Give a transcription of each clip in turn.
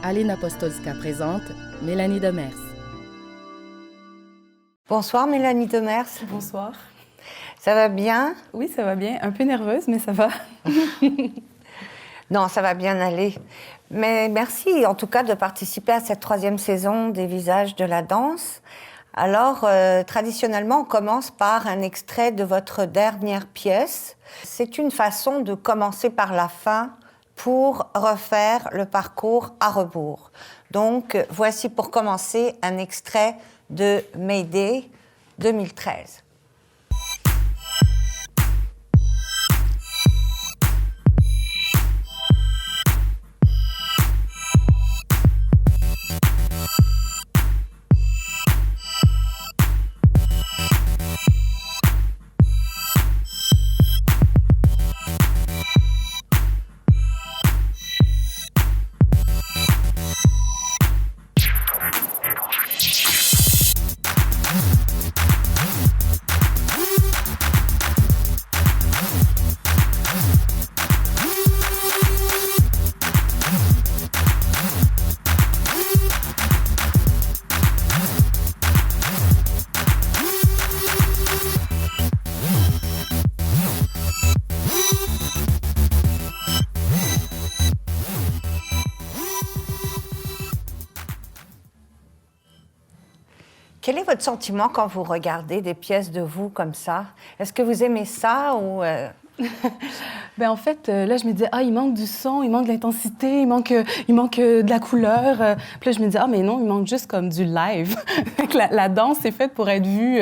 Alina Apostolska présente Mélanie Demers. Bonsoir Mélanie Demers. Bonsoir. Ça va bien? Oui, ça va bien. Un peu nerveuse, mais ça va. Non, ça va bien aller. Mais merci en tout cas de participer à cette 3e saison des Visages de la danse. Alors, traditionnellement, on commence par un extrait de votre dernière pièce. C'est une façon de commencer par la fin pour refaire le parcours à rebours. Donc, voici pour commencer un extrait de Mayday 2013. Quel est votre sentiment quand vous regardez des pièces de vous comme ça? Est-ce que vous aimez ça ou En fait, là, je me disais, il manque du son, il manque de l'intensité, il manque de la couleur. Puis là, je me disais, mais non, il manque juste comme du live. la danse, c'est faite pour être vue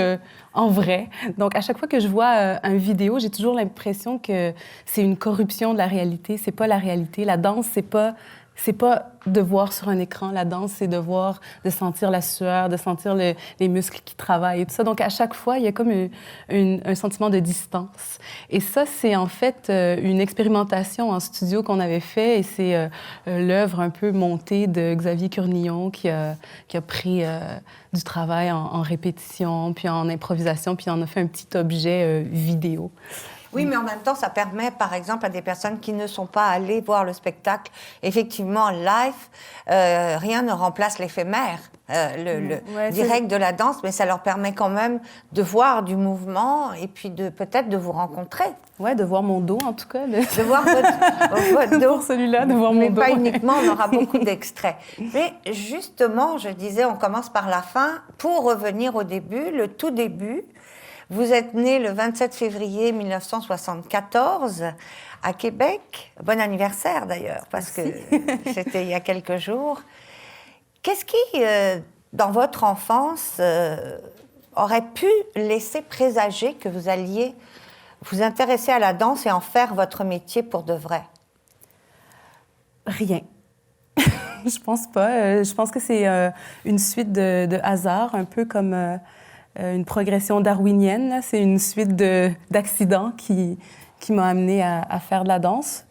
en vrai. Donc, à chaque fois que je vois une vidéo, j'ai toujours l'impression que c'est une corruption de la réalité. C'est pas la réalité. La danse, c'est pas de voir sur un écran. La danse, c'est de sentir la sueur, de sentir les muscles qui travaillent et tout ça. Donc, à chaque fois, il y a comme un sentiment de distance. Et ça, c'est en fait une expérimentation en studio qu'on avait fait et c'est l'œuvre un peu montée de Xavier Curnillon qui a pris du travail en répétition, puis en improvisation, puis en a fait un petit objet vidéo. Oui, mais en même temps, ça permet, par exemple, à des personnes qui ne sont pas allées voir le spectacle, effectivement, live, rien ne remplace l'éphémère, le direct de la danse, mais ça leur permet quand même de voir du mouvement et puis peut-être de vous rencontrer. Oui, de voir mon dos, en tout cas. De voir votre dos. Pour celui-là, de voir mon dos. Mais pas uniquement, on aura beaucoup d'extraits. Mais justement, je disais, on commence par la fin. Pour revenir au début, le tout début, vous êtes né le 27 février 1974 à Québec. Bon anniversaire d'ailleurs, parce que c'était il y a quelques jours. Qu'est-ce qui, dans votre enfance, aurait pu laisser présager que vous alliez vous intéresser à la danse et en faire votre métier pour de vrai? Rien. Je pense pas. Je pense que c'est une suite de hasards, un peu comme une progression darwinienne. Là. C'est une suite d'accidents qui m'a amenée à faire de la danse.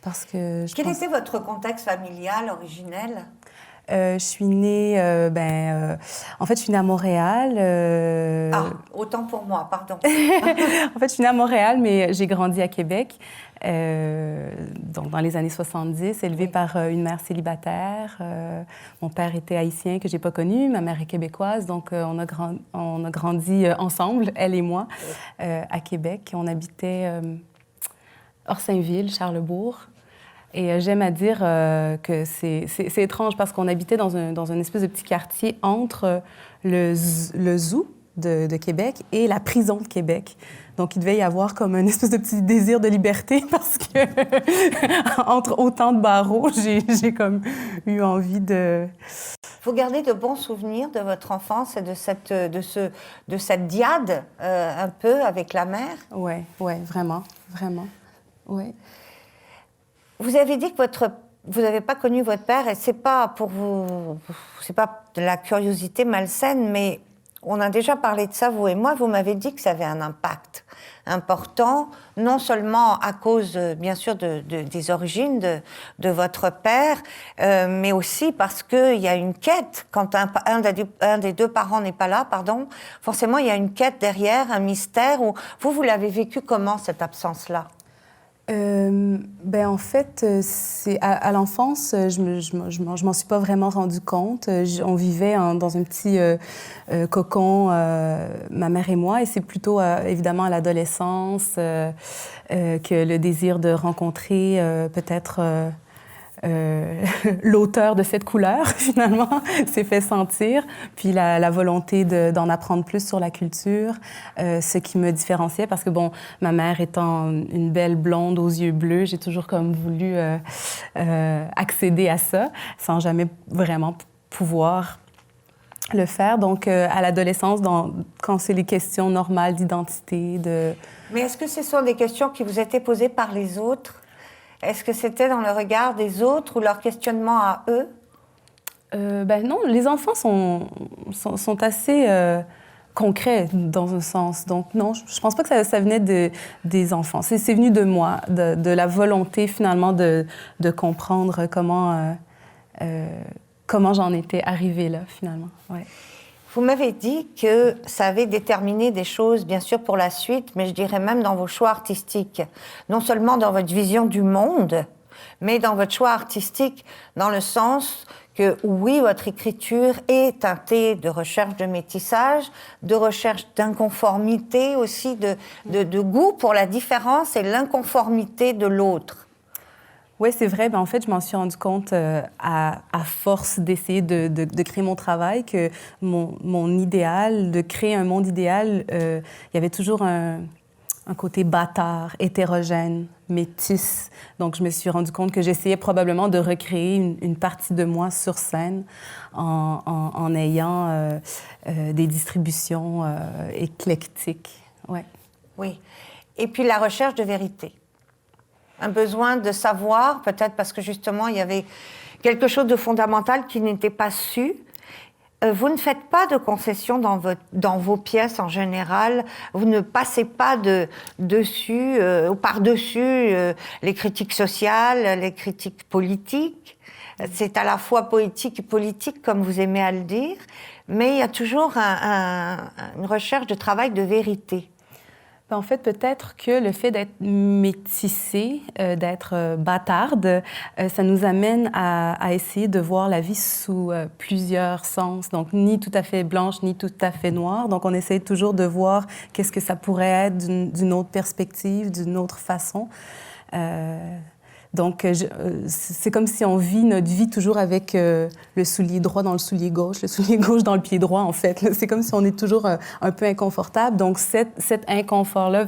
Parce que Quel était votre contexte familial originel? Je suis née, en fait, je suis née à Montréal. Autant pour moi, pardon. En fait, je suis née à Montréal, mais j'ai grandi à Québec, donc dans les années 70, élevée par une mère célibataire. Mon père était haïtien, que j'ai pas connu, ma mère est québécoise, donc on a grandi ensemble, elle et moi, à Québec. On habitait Orsainville, Charlesbourg. Et j'aime à dire que c'est étrange parce qu'on habitait dans un espèce de petit quartier entre le zoo de Québec et la prison de Québec. Donc, il devait y avoir comme un espèce de petit désir de liberté parce que, entre autant de barreaux, j'ai comme eu envie de... Vous gardez de bons souvenirs de votre enfance et de cette diade un peu avec la mère? Oui, vraiment, vraiment, oui. Vous avez dit que vous n'avez pas connu votre père et c'est pas pour vous, c'est pas de la curiosité malsaine, mais on a déjà parlé de ça, vous et moi. Vous m'avez dit que ça avait un impact important, non seulement à cause, bien sûr, des origines de votre père, mais aussi parce qu'il y a une quête. Quand un des deux parents n'est pas là, forcément, il y a une quête derrière, un mystère. Vous l'avez vécu comment, cette absence-là? En fait, c'est à l'enfance, je m'en suis pas vraiment rendu compte. On vivait dans un petit cocon, ma mère et moi, et c'est plutôt évidemment à l'adolescence que le désir de rencontrer peut-être l'auteur de cette couleur, finalement, s'est fait sentir. Puis la volonté d'en apprendre plus sur la culture, ce qui me différenciait, parce que, bon, ma mère étant une belle blonde aux yeux bleus, j'ai toujours comme voulu accéder à ça, sans jamais vraiment pouvoir le faire. Donc, à l'adolescence, quand c'est les questions normales d'identité, Mais est-ce que ce sont des questions qui vous étaient posées par les autres? Est-ce que c'était dans le regard des autres ou leur questionnement à eux? Non, les enfants sont assez concrets dans un sens. Donc non, je pense pas que ça venait des enfants. C'est venu de moi, de la volonté finalement de comprendre comment j'en étais arrivée là finalement. Ouais. Vous m'avez dit que ça avait déterminé des choses, bien sûr, pour la suite, mais je dirais même dans vos choix artistiques. Non seulement dans votre vision du monde, mais dans votre choix artistique, dans le sens que, oui, votre écriture est teintée de recherche de métissage, de recherche d'inconformité aussi, de goût pour la différence et l'inconformité de l'autre. Oui, c'est vrai. En fait, je m'en suis rendu compte à force d'essayer de créer mon travail que mon idéal, de créer un monde idéal, il y avait toujours un côté bâtard, hétérogène, métis. Donc, je me suis rendu compte que j'essayais probablement de recréer une partie de moi sur scène en ayant des distributions éclectiques. Ouais. Oui. Et puis la recherche de vérité. Un besoin de savoir, peut-être parce que justement, il y avait quelque chose de fondamental qui n'était pas su. Vous ne faites pas de concessions dans vos pièces en général. Vous ne passez pas dessus ou par-dessus les critiques sociales, les critiques politiques. C'est à la fois poétique et politique, comme vous aimez à le dire, mais il y a toujours une recherche de travail de vérité. En fait, peut-être que le fait d'être métissée, d'être bâtarde, ça nous amène à essayer de voir la vie sous plusieurs sens. Donc, ni tout à fait blanche, ni tout à fait noire. Donc, on essaie toujours de voir qu'est-ce que ça pourrait être d'une autre perspective, d'une autre façon. Donc, c'est comme si on vit notre vie toujours avec le soulier droit dans le soulier gauche, le soulier gauche dans le pied droit, en fait. C'est comme si on est toujours un peu inconfortable. Donc, cet inconfort-là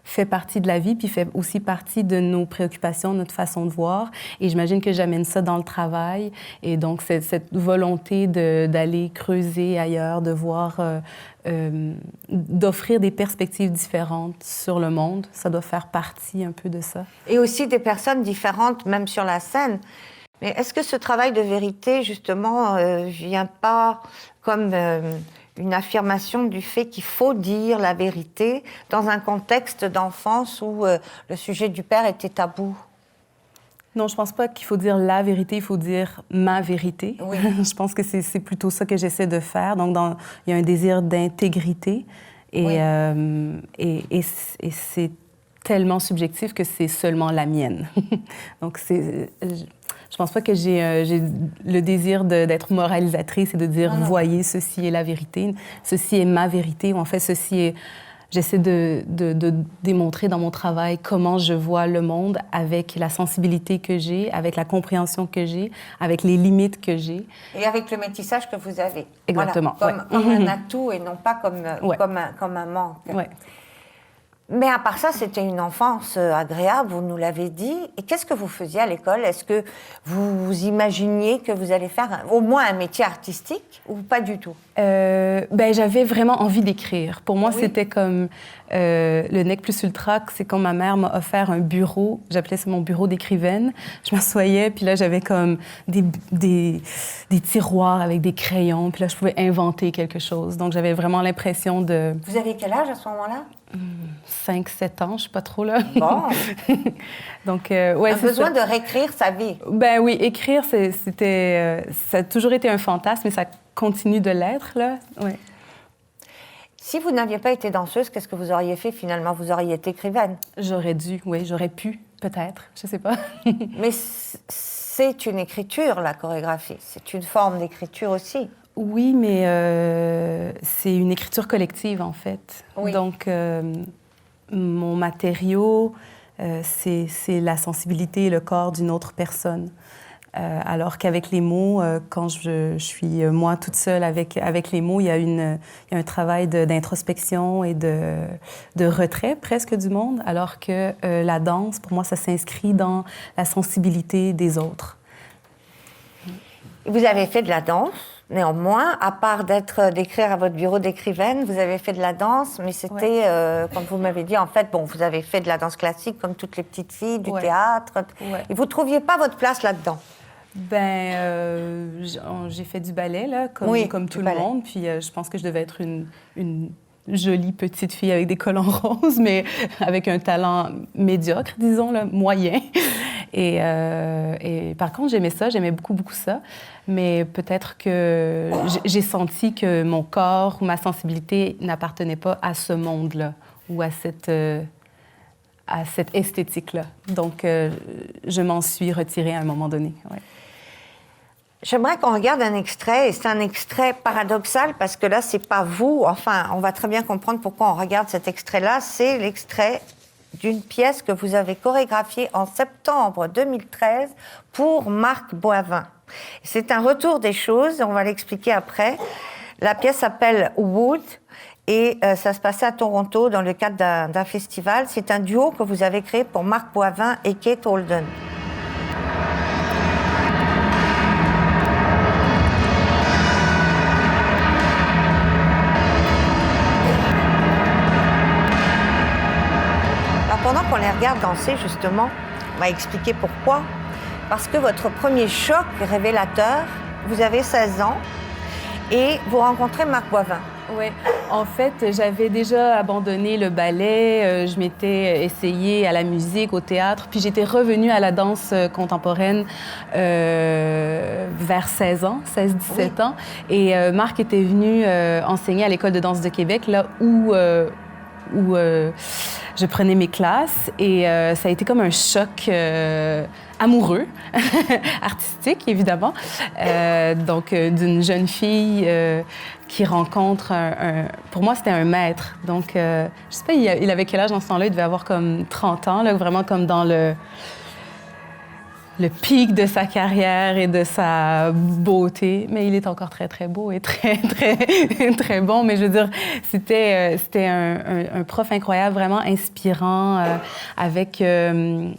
fait partie de la vie, puis fait aussi partie de nos préoccupations, notre façon de voir. Et j'imagine que j'amène ça dans le travail. Et donc, cette volonté d'aller creuser ailleurs, de voir, d'offrir des perspectives différentes sur le monde, ça doit faire partie un peu de ça. Et aussi des personnes différentes, même sur la scène. Mais est-ce que ce travail de vérité, justement, vient pas comme une affirmation du fait qu'il faut dire la vérité dans un contexte d'enfance où le sujet du père était tabou? Non, je pense pas qu'il faut dire la vérité, il faut dire ma vérité. Oui. Je pense que c'est plutôt ça que j'essaie de faire. Donc, il y a un désir d'intégrité et, oui. Et c'est tellement subjectif que c'est seulement la mienne. Donc, je pense pas que j'ai le désir d'être moralisatrice et de dire, voyez, ceci est la vérité, ceci est ma vérité, ou en fait, ceci est... J'essaie de démontrer dans mon travail comment je vois le monde avec la sensibilité que j'ai, avec la compréhension que j'ai, avec les limites que j'ai. Et avec le métissage que vous avez. Exactement. Voilà, comme un atout et non pas comme un manque. Ouais. Mais à part ça, c'était une enfance agréable, vous nous l'avez dit. Et qu'est-ce que vous faisiez à l'école? Est-ce que vous imaginiez que vous allez faire au moins un métier artistique ou pas du tout? J'avais vraiment envie d'écrire. Pour moi, oui. C'était comme le nec plus ultra, c'est quand ma mère m'a offert un bureau. J'appelais ça mon bureau d'écrivaine. Je m'assoyais, puis là, j'avais comme des tiroirs avec des crayons. Puis là, je pouvais inventer quelque chose. Donc, j'avais vraiment l'impression de... Vous avez quel âge à ce moment-là? 5-7 ans, je sais pas trop, là. Bon. Donc, ouais, un besoin de réécrire sa vie. Ben oui, écrire, ça a toujours été un fantasme, mais ça continue de l'être, là. Ouais. Si vous n'aviez pas été danseuse, qu'est-ce que vous auriez fait finalement? Vous auriez été écrivaine. J'aurais dû, oui, j'aurais pu, peut-être, je sais pas. Mais c'est une écriture, la chorégraphie. C'est une forme d'écriture aussi. Oui, mais c'est une écriture collective, en fait. Oui. Donc, mon matériau, c'est la sensibilité et le corps d'une autre personne. Alors qu'avec les mots, quand je suis moi toute seule avec les mots, il y a un travail d'introspection et de retrait presque du monde, alors que la danse, pour moi, ça s'inscrit dans la sensibilité des autres. Vous avez fait de la danse, néanmoins, à part d'écrire à votre bureau d'écrivaine, vous avez fait de la danse, mais c'était, comme vous m'avez dit, en fait, bon, vous avez fait de la danse classique comme toutes les petites filles, du théâtre, et vous ne trouviez pas votre place là-dedans? J'ai fait du ballet, là, comme tout le monde, puis je pense que je devais être une jolie petite fille avec des collants roses, mais avec un talent médiocre, disons, là, moyen. Et par contre, j'aimais beaucoup, beaucoup ça. Mais peut-être que j'ai senti que mon corps ou ma sensibilité n'appartenait pas à ce monde-là ou à cette esthétique-là. Donc, je m'en suis retirée à un moment donné. Ouais. J'aimerais qu'on regarde un extrait, et c'est un extrait paradoxal parce que là, c'est pas vous. Enfin, on va très bien comprendre pourquoi on regarde cet extrait-là. C'est l'extrait d'une pièce que vous avez chorégraphiée en septembre 2013 pour Marc Boivin. C'est un retour des choses, on va l'expliquer après. La pièce s'appelle Wood et ça se passait à Toronto dans le cadre d'un festival. C'est un duo que vous avez créé pour Marc Boivin et Kate Holden. Pendant qu'on les regarde danser, justement, on va expliquer pourquoi. Parce que votre premier choc révélateur, vous avez 16 ans et vous rencontrez Marc Boivin. Oui. En fait, j'avais déjà abandonné le ballet. Je m'étais essayée à la musique, au théâtre. Puis j'étais revenue à la danse contemporaine vers 16-17 ans. Et Marc était venu enseigner à l'École de danse de Québec, là où je prenais mes classes et ça a été comme un choc amoureux, artistique évidemment, donc d'une jeune fille qui rencontre pour moi c'était un maître, donc je sais pas, il avait quel âge dans ce temps-là, il devait avoir comme 30 ans, là, vraiment comme dans le pic de sa carrière et de sa beauté, mais il est encore très, très beau et très, très, très bon. Mais je veux dire, c'était un prof incroyable, vraiment inspirant, avec une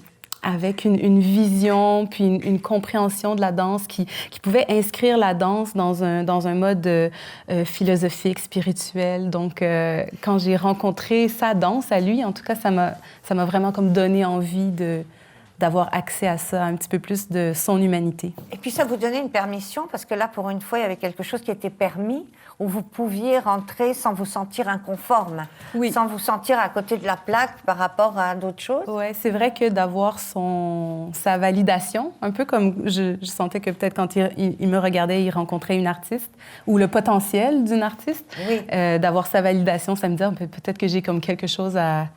vision puis une compréhension de la danse qui pouvait inscrire la danse dans un mode philosophique, spirituel. Donc, quand j'ai rencontré sa danse à lui, en tout cas, ça m'a vraiment comme donné envie d'avoir accès à ça, un petit peu plus de son humanité. Et puis ça vous donnait une permission, parce que là, pour une fois, il y avait quelque chose qui était permis, où vous pouviez rentrer sans vous sentir inconforme, sans vous sentir à côté de la plaque par rapport à d'autres choses. Oui, c'est vrai que d'avoir sa validation, un peu comme je sentais que peut-être quand il me regardait, il rencontrait une artiste, ou le potentiel d'une artiste, d'avoir sa validation, ça me dit peut-être que j'ai comme quelque chose à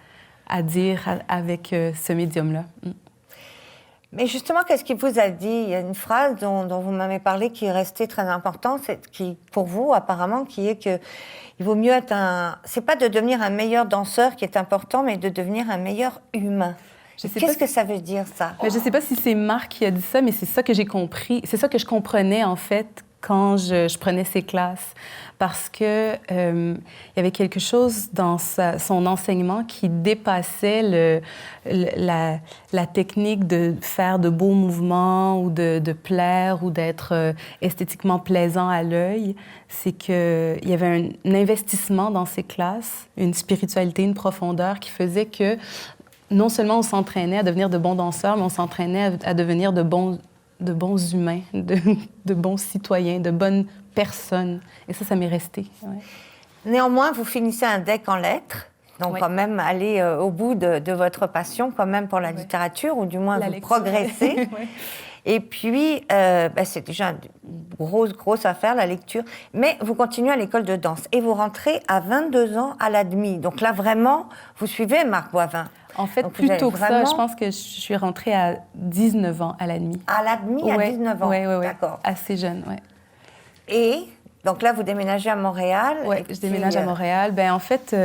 dire avec ce médium-là. Mais justement, qu'est-ce qu'il vous a dit? Il y a une phrase dont vous m'avez parlé qui est restée très importante, qui, pour vous, apparemment, qui est que il vaut mieux être c'est pas de devenir un meilleur danseur qui est important, mais de devenir un meilleur humain. Qu'est-ce que ça veut dire, ça? Mais je sais pas si c'est Marc qui a dit ça, mais c'est ça que j'ai compris. C'est ça que je comprenais, en fait, quand je prenais ses classes, parce que il y avait quelque chose dans son enseignement qui dépassait la technique de faire de beaux mouvements ou de plaire ou d'être esthétiquement plaisant à l'œil. C'est qu'il y avait un investissement dans ses classes, une spiritualité, une profondeur qui faisait que non seulement on s'entraînait à devenir de bons danseurs, mais on s'entraînait à devenir de bons humains, de bons citoyens, de bonnes personnes. Et ça m'est resté. Ouais. Néanmoins, vous finissez un DEC en lettres, donc quand même aller au bout de votre passion, quand même pour la littérature, ou du moins vous progressez. Et puis, c'est déjà grosse affaire, la lecture. Mais vous continuez à l'école de danse et vous rentrez à 22 ans à l'ADMI. Donc là, vraiment, vous suivez Marc Boivin. En fait, Donc, plus tôt que vraiment... ça, je pense que je suis rentrée à 19 ans à l'ADMI. À l'ADMI, à 19 ans? Oui. D'accord. Assez jeune, oui. Et donc là, vous déménagez à Montréal? Oui, je déménage à Montréal. Ben, en fait,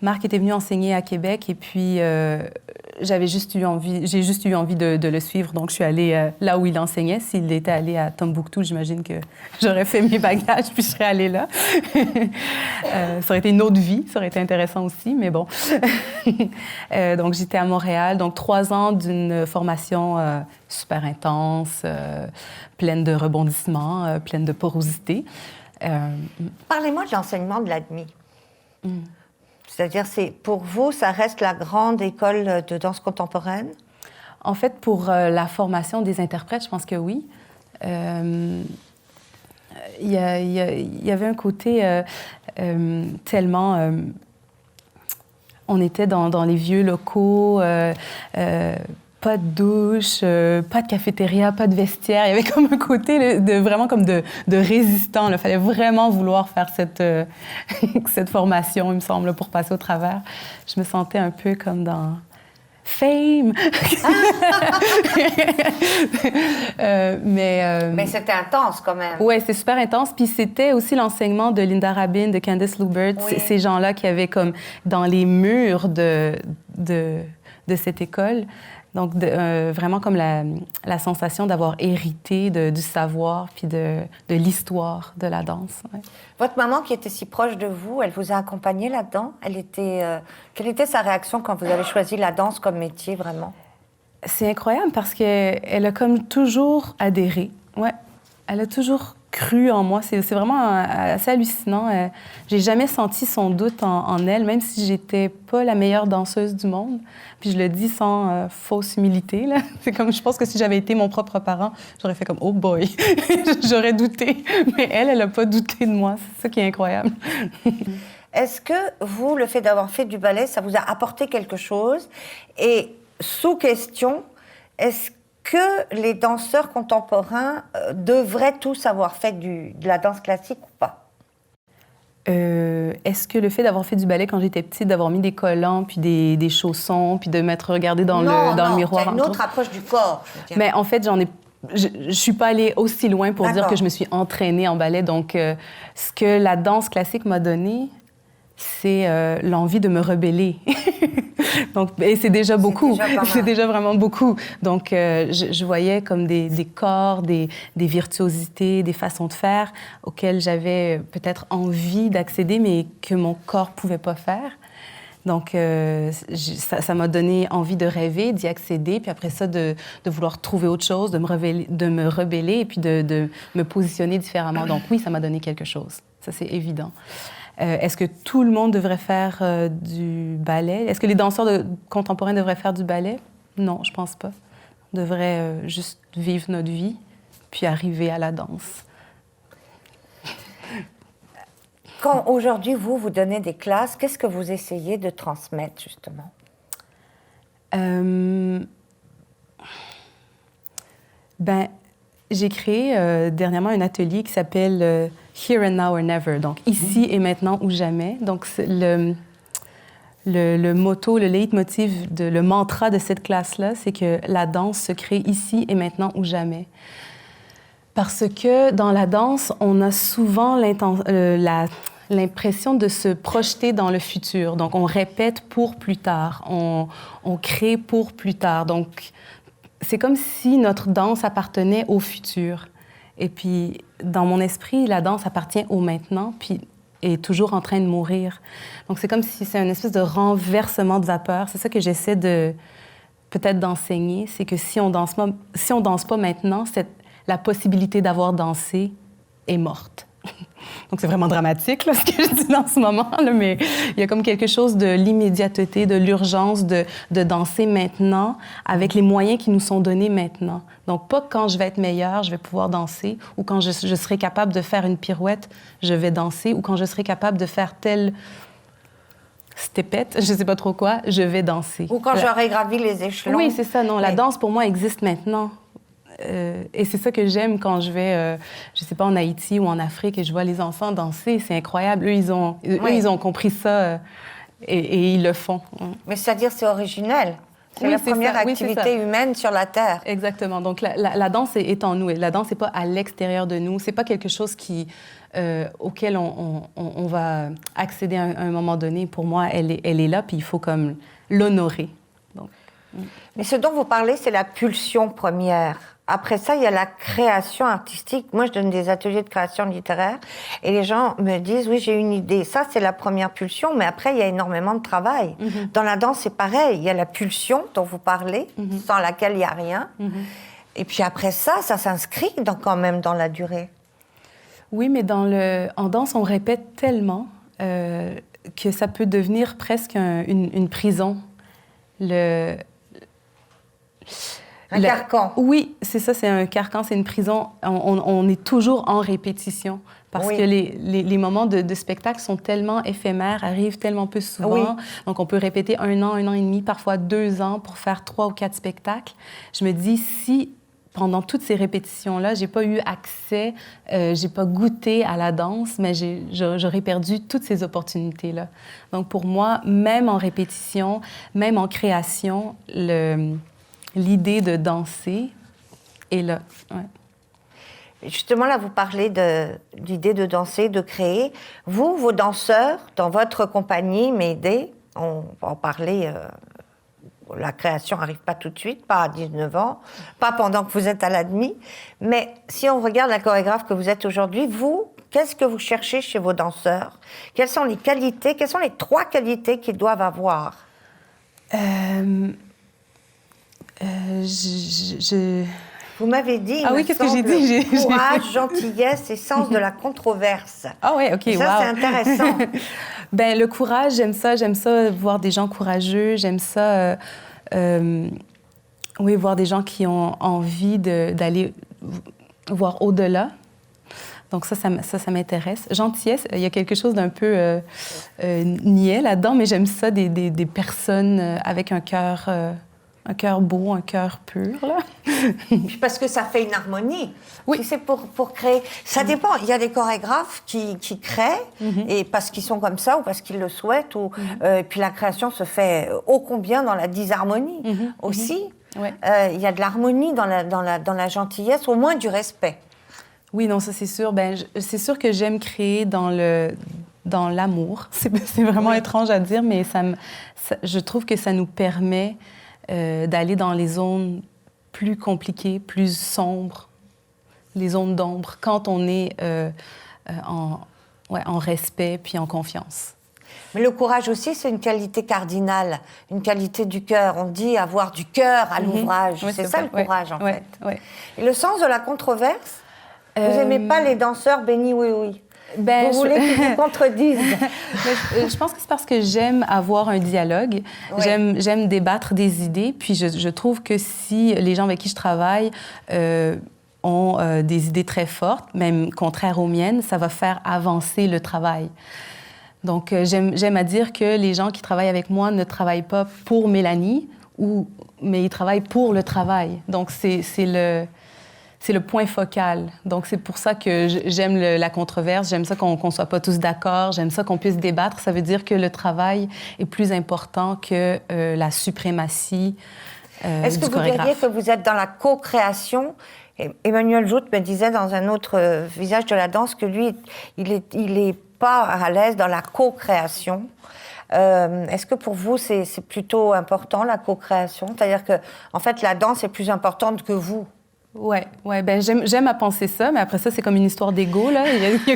Marc était venu enseigner à Québec et puis j'ai juste eu envie de le suivre. Donc, je suis allée là où il enseignait. S'il était allé à Tombouctou, j'imagine que j'aurais fait mes bagages puis je serais allée là. Ça aurait été une autre vie. Ça aurait été intéressant aussi, mais bon. Donc, j'étais à Montréal. Donc, 3 ans d'une formation super intense, pleine de rebondissements, pleine de porosité. Parlez-moi de l'enseignement de l'ADMI. C'est-à-dire, pour vous, ça reste la grande école de danse contemporaine? En fait, pour la formation des interprètes, je pense que oui. Il y avait un côté tellement... on était dans les vieux locaux, pas de douche, pas de cafétéria, pas de vestiaire. Il y avait comme un côté vraiment comme de résistant. Il fallait vraiment vouloir faire cette formation, il me semble, pour passer au travers. Je me sentais un peu comme dans Fame. Mais c'était intense quand même. Oui, c'est super intense. Puis c'était aussi l'enseignement de Linda Rabin, de Candice Loubert, oui. Ces gens-là qui avaient comme dans les murs de cette école. Donc, vraiment comme la sensation d'avoir hérité du savoir puis de l'histoire de la danse. Ouais. Votre maman, qui était si proche de vous, elle vous a accompagné là-dedans? Quelle était sa réaction quand vous avez choisi la danse comme métier, vraiment? C'est incroyable parce qu'elle a comme toujours adhéré. Ouais. Elle a toujours cru en moi. C'est vraiment assez hallucinant. J'ai jamais senti son doute en elle, même si j'étais pas la meilleure danseuse du monde. Puis je le dis sans fausse humilité, là. C'est comme, je pense que si j'avais été mon propre parent, j'aurais fait comme « Oh boy! » J'aurais douté. Mais elle a pas douté de moi. C'est ça qui est incroyable. Est-ce que vous, le fait d'avoir fait du ballet, ça vous a apporté quelque chose? Et sous question, est-ce que les danseurs contemporains devraient tous avoir fait de la danse classique ou pas? Est-ce que le fait d'avoir fait du ballet quand j'étais petite, d'avoir mis des collants, puis des chaussons, puis de m'être regardée dans le miroir... Non, c'est une autre approche du corps, je veux dire. Mais en fait, je suis pas allée aussi loin pour dire que je me suis entraînée en ballet. Donc, ce que la danse classique m'a donné, c'est l'envie de me rebeller. Donc, et c'est déjà beaucoup. C'est déjà vraiment beaucoup. Donc, je voyais comme des corps, des virtuosités, des façons de faire auxquelles j'avais peut-être envie d'accéder, mais que mon corps pouvait pas faire. Donc, ça m'a donné envie de rêver, d'y accéder, puis après ça, de vouloir trouver autre chose, de me rebeller et puis de me positionner différemment. Donc, oui, ça m'a donné quelque chose. Ça, c'est évident. Est-ce que tout le monde devrait faire du ballet? Est-ce que les danseurs contemporains devraient faire du ballet? Non, je pense pas. On devrait juste vivre notre vie, puis arriver à la danse. Quand aujourd'hui, vous donnez des classes, qu'est-ce que vous essayez de transmettre, justement? J'ai créé dernièrement un atelier qui s'appelle Here and Now or Never, donc ici et maintenant ou jamais. Donc le motto, le leitmotiv, le mantra de cette classe-là, c'est que la danse se crée ici et maintenant ou jamais. Parce que dans la danse, on a souvent l'impression de se projeter dans le futur. Donc on répète pour plus tard, on crée pour plus tard. Donc c'est comme si notre danse appartenait au futur. Et puis, dans mon esprit, la danse appartient au maintenant, puis est toujours en train de mourir. Donc, c'est comme si c'est une espèce de renversement de vapeur. C'est ça que j'essaie peut-être d'enseigner, c'est que si on danse pas maintenant, la possibilité d'avoir dansé est morte. Donc, c'est vraiment dramatique, là, ce que je dis dans ce moment, là, mais il y a comme quelque chose de l'immédiateté, de l'urgence de danser maintenant avec les moyens qui nous sont donnés maintenant. Donc, pas quand je vais être meilleure, je vais pouvoir danser, ou quand je serai capable de faire une pirouette, je vais danser, ou quand je serai capable de faire telle stepette, je sais pas trop quoi, je vais danser. Ou quand j'aurai gravi les échelons. Oui, c'est ça, non. La danse, pour moi, existe maintenant. et c'est ça que j'aime quand je vais, je sais pas, en Haïti ou en Afrique et je vois les enfants danser. C'est incroyable. Eux, ils ont compris ça et ils le font. Mais c'est-à-dire, c'est originel. C'est la première activité humaine sur la Terre. Exactement. Donc, la danse est en nous. La danse n'est pas à l'extérieur de nous. C'est pas quelque chose auquel on va accéder à un moment donné. Pour moi, elle est là, puis il faut comme l'honorer. Donc, Mais ce dont vous parlez, c'est la pulsion première. Après ça, il y a la création artistique. Moi, je donne des ateliers de création littéraire et les gens me disent, oui, j'ai une idée. Ça, c'est la première pulsion, mais après, il y a énormément de travail. Dans la danse, c'est pareil. Il y a la pulsion dont vous parlez, sans laquelle il n'y a rien. Et puis après ça s'inscrit quand même dans la durée. Oui, mais en danse, on répète tellement que ça peut devenir presque une prison. Un carcan. Oui, c'est ça, c'est un carcan, c'est une prison. On est toujours en répétition parce que les moments de spectacle sont tellement éphémères, arrivent tellement peu souvent. Oui. Donc, on peut répéter 1 an et demi, parfois 2 ans pour faire 3 ou 4 spectacles. Je me dis, si pendant toutes ces répétitions-là, j'ai pas eu accès, j'ai pas goûté à la danse, mais j'aurais perdu toutes ces opportunités-là. Donc, pour moi, même en répétition, même en création, l'idée de danser est là. Ouais. Justement, là, vous parlez de l'idée de danser, de créer. Vous, vos danseurs, dans votre compagnie, Mayday, on va en parler, la création n'arrive pas tout de suite, pas à 19 ans, pas pendant que vous êtes à l'ADMI, mais si on regarde la chorégraphe que vous êtes aujourd'hui, vous, qu'est-ce que vous cherchez chez vos danseurs? Quelles sont les qualités, quelles sont les 3 qualités qu'ils doivent avoir? Vous m'avez dit, oui, qu'est-ce que j'ai dit? Courage, gentillesse et sens de la controverse. Ah oui, OK, ça, c'est intéressant. Ben le courage, j'aime ça, voir des gens courageux, j'aime ça, voir des gens qui ont envie d'aller voir au-delà. Donc ça m'intéresse. Gentillesse, il y a quelque chose d'un peu niais là-dedans, mais j'aime ça, des personnes avec un cœur beau, un cœur pur, là. Puis parce que ça fait une harmonie. Oui. Si c'est pour créer... Ça dépend. Il y a des chorégraphes qui créent, et parce qu'ils sont comme ça, ou parce qu'ils le souhaitent, et puis la création se fait ô combien dans la disharmonie aussi. Ouais. Il y a de l'harmonie dans la gentillesse, au moins du respect. Oui, non, ça c'est sûr. C'est sûr que j'aime créer dans l'amour. C'est vraiment étrange à dire, mais je trouve que ça nous permet d'aller dans les zones plus compliquées, plus sombres, les zones d'ombre, quand on est en respect puis en confiance. Mais le courage aussi, c'est une qualité cardinale, une qualité du cœur. On dit avoir du cœur à l'ouvrage. Oui, c'est ça le courage, en fait. Oui. Et le sens de la controverse, vous n'aimez pas les danseurs béni oui. Vous voulez qu'ils vous contredisent. Je pense que c'est parce que j'aime avoir un dialogue. Oui. J'aime débattre des idées. Puis je trouve que si les gens avec qui je travaille ont des idées très fortes, même contraires aux miennes, ça va faire avancer le travail. Donc, j'aime à dire que les gens qui travaillent avec moi ne travaillent pas pour Mélanie, mais ils travaillent pour le travail. Donc, c'est le point focal. Donc, c'est pour ça que j'aime la controverse, j'aime ça qu'on ne soit pas tous d'accord, j'aime ça qu'on puisse débattre. Ça veut dire que le travail est plus important que la suprématie Est-ce que vous diriez que vous êtes dans la co-création? Emmanuel Joute me disait dans un autre visage de la danse que lui, il est pas à l'aise dans la co-création. Est-ce que pour vous, c'est plutôt important, la co-création? C'est-à-dire que, en fait, la danse est plus importante que vous? Ouais, j'aime à penser ça, mais après ça, c'est comme une histoire d'ego, là. Il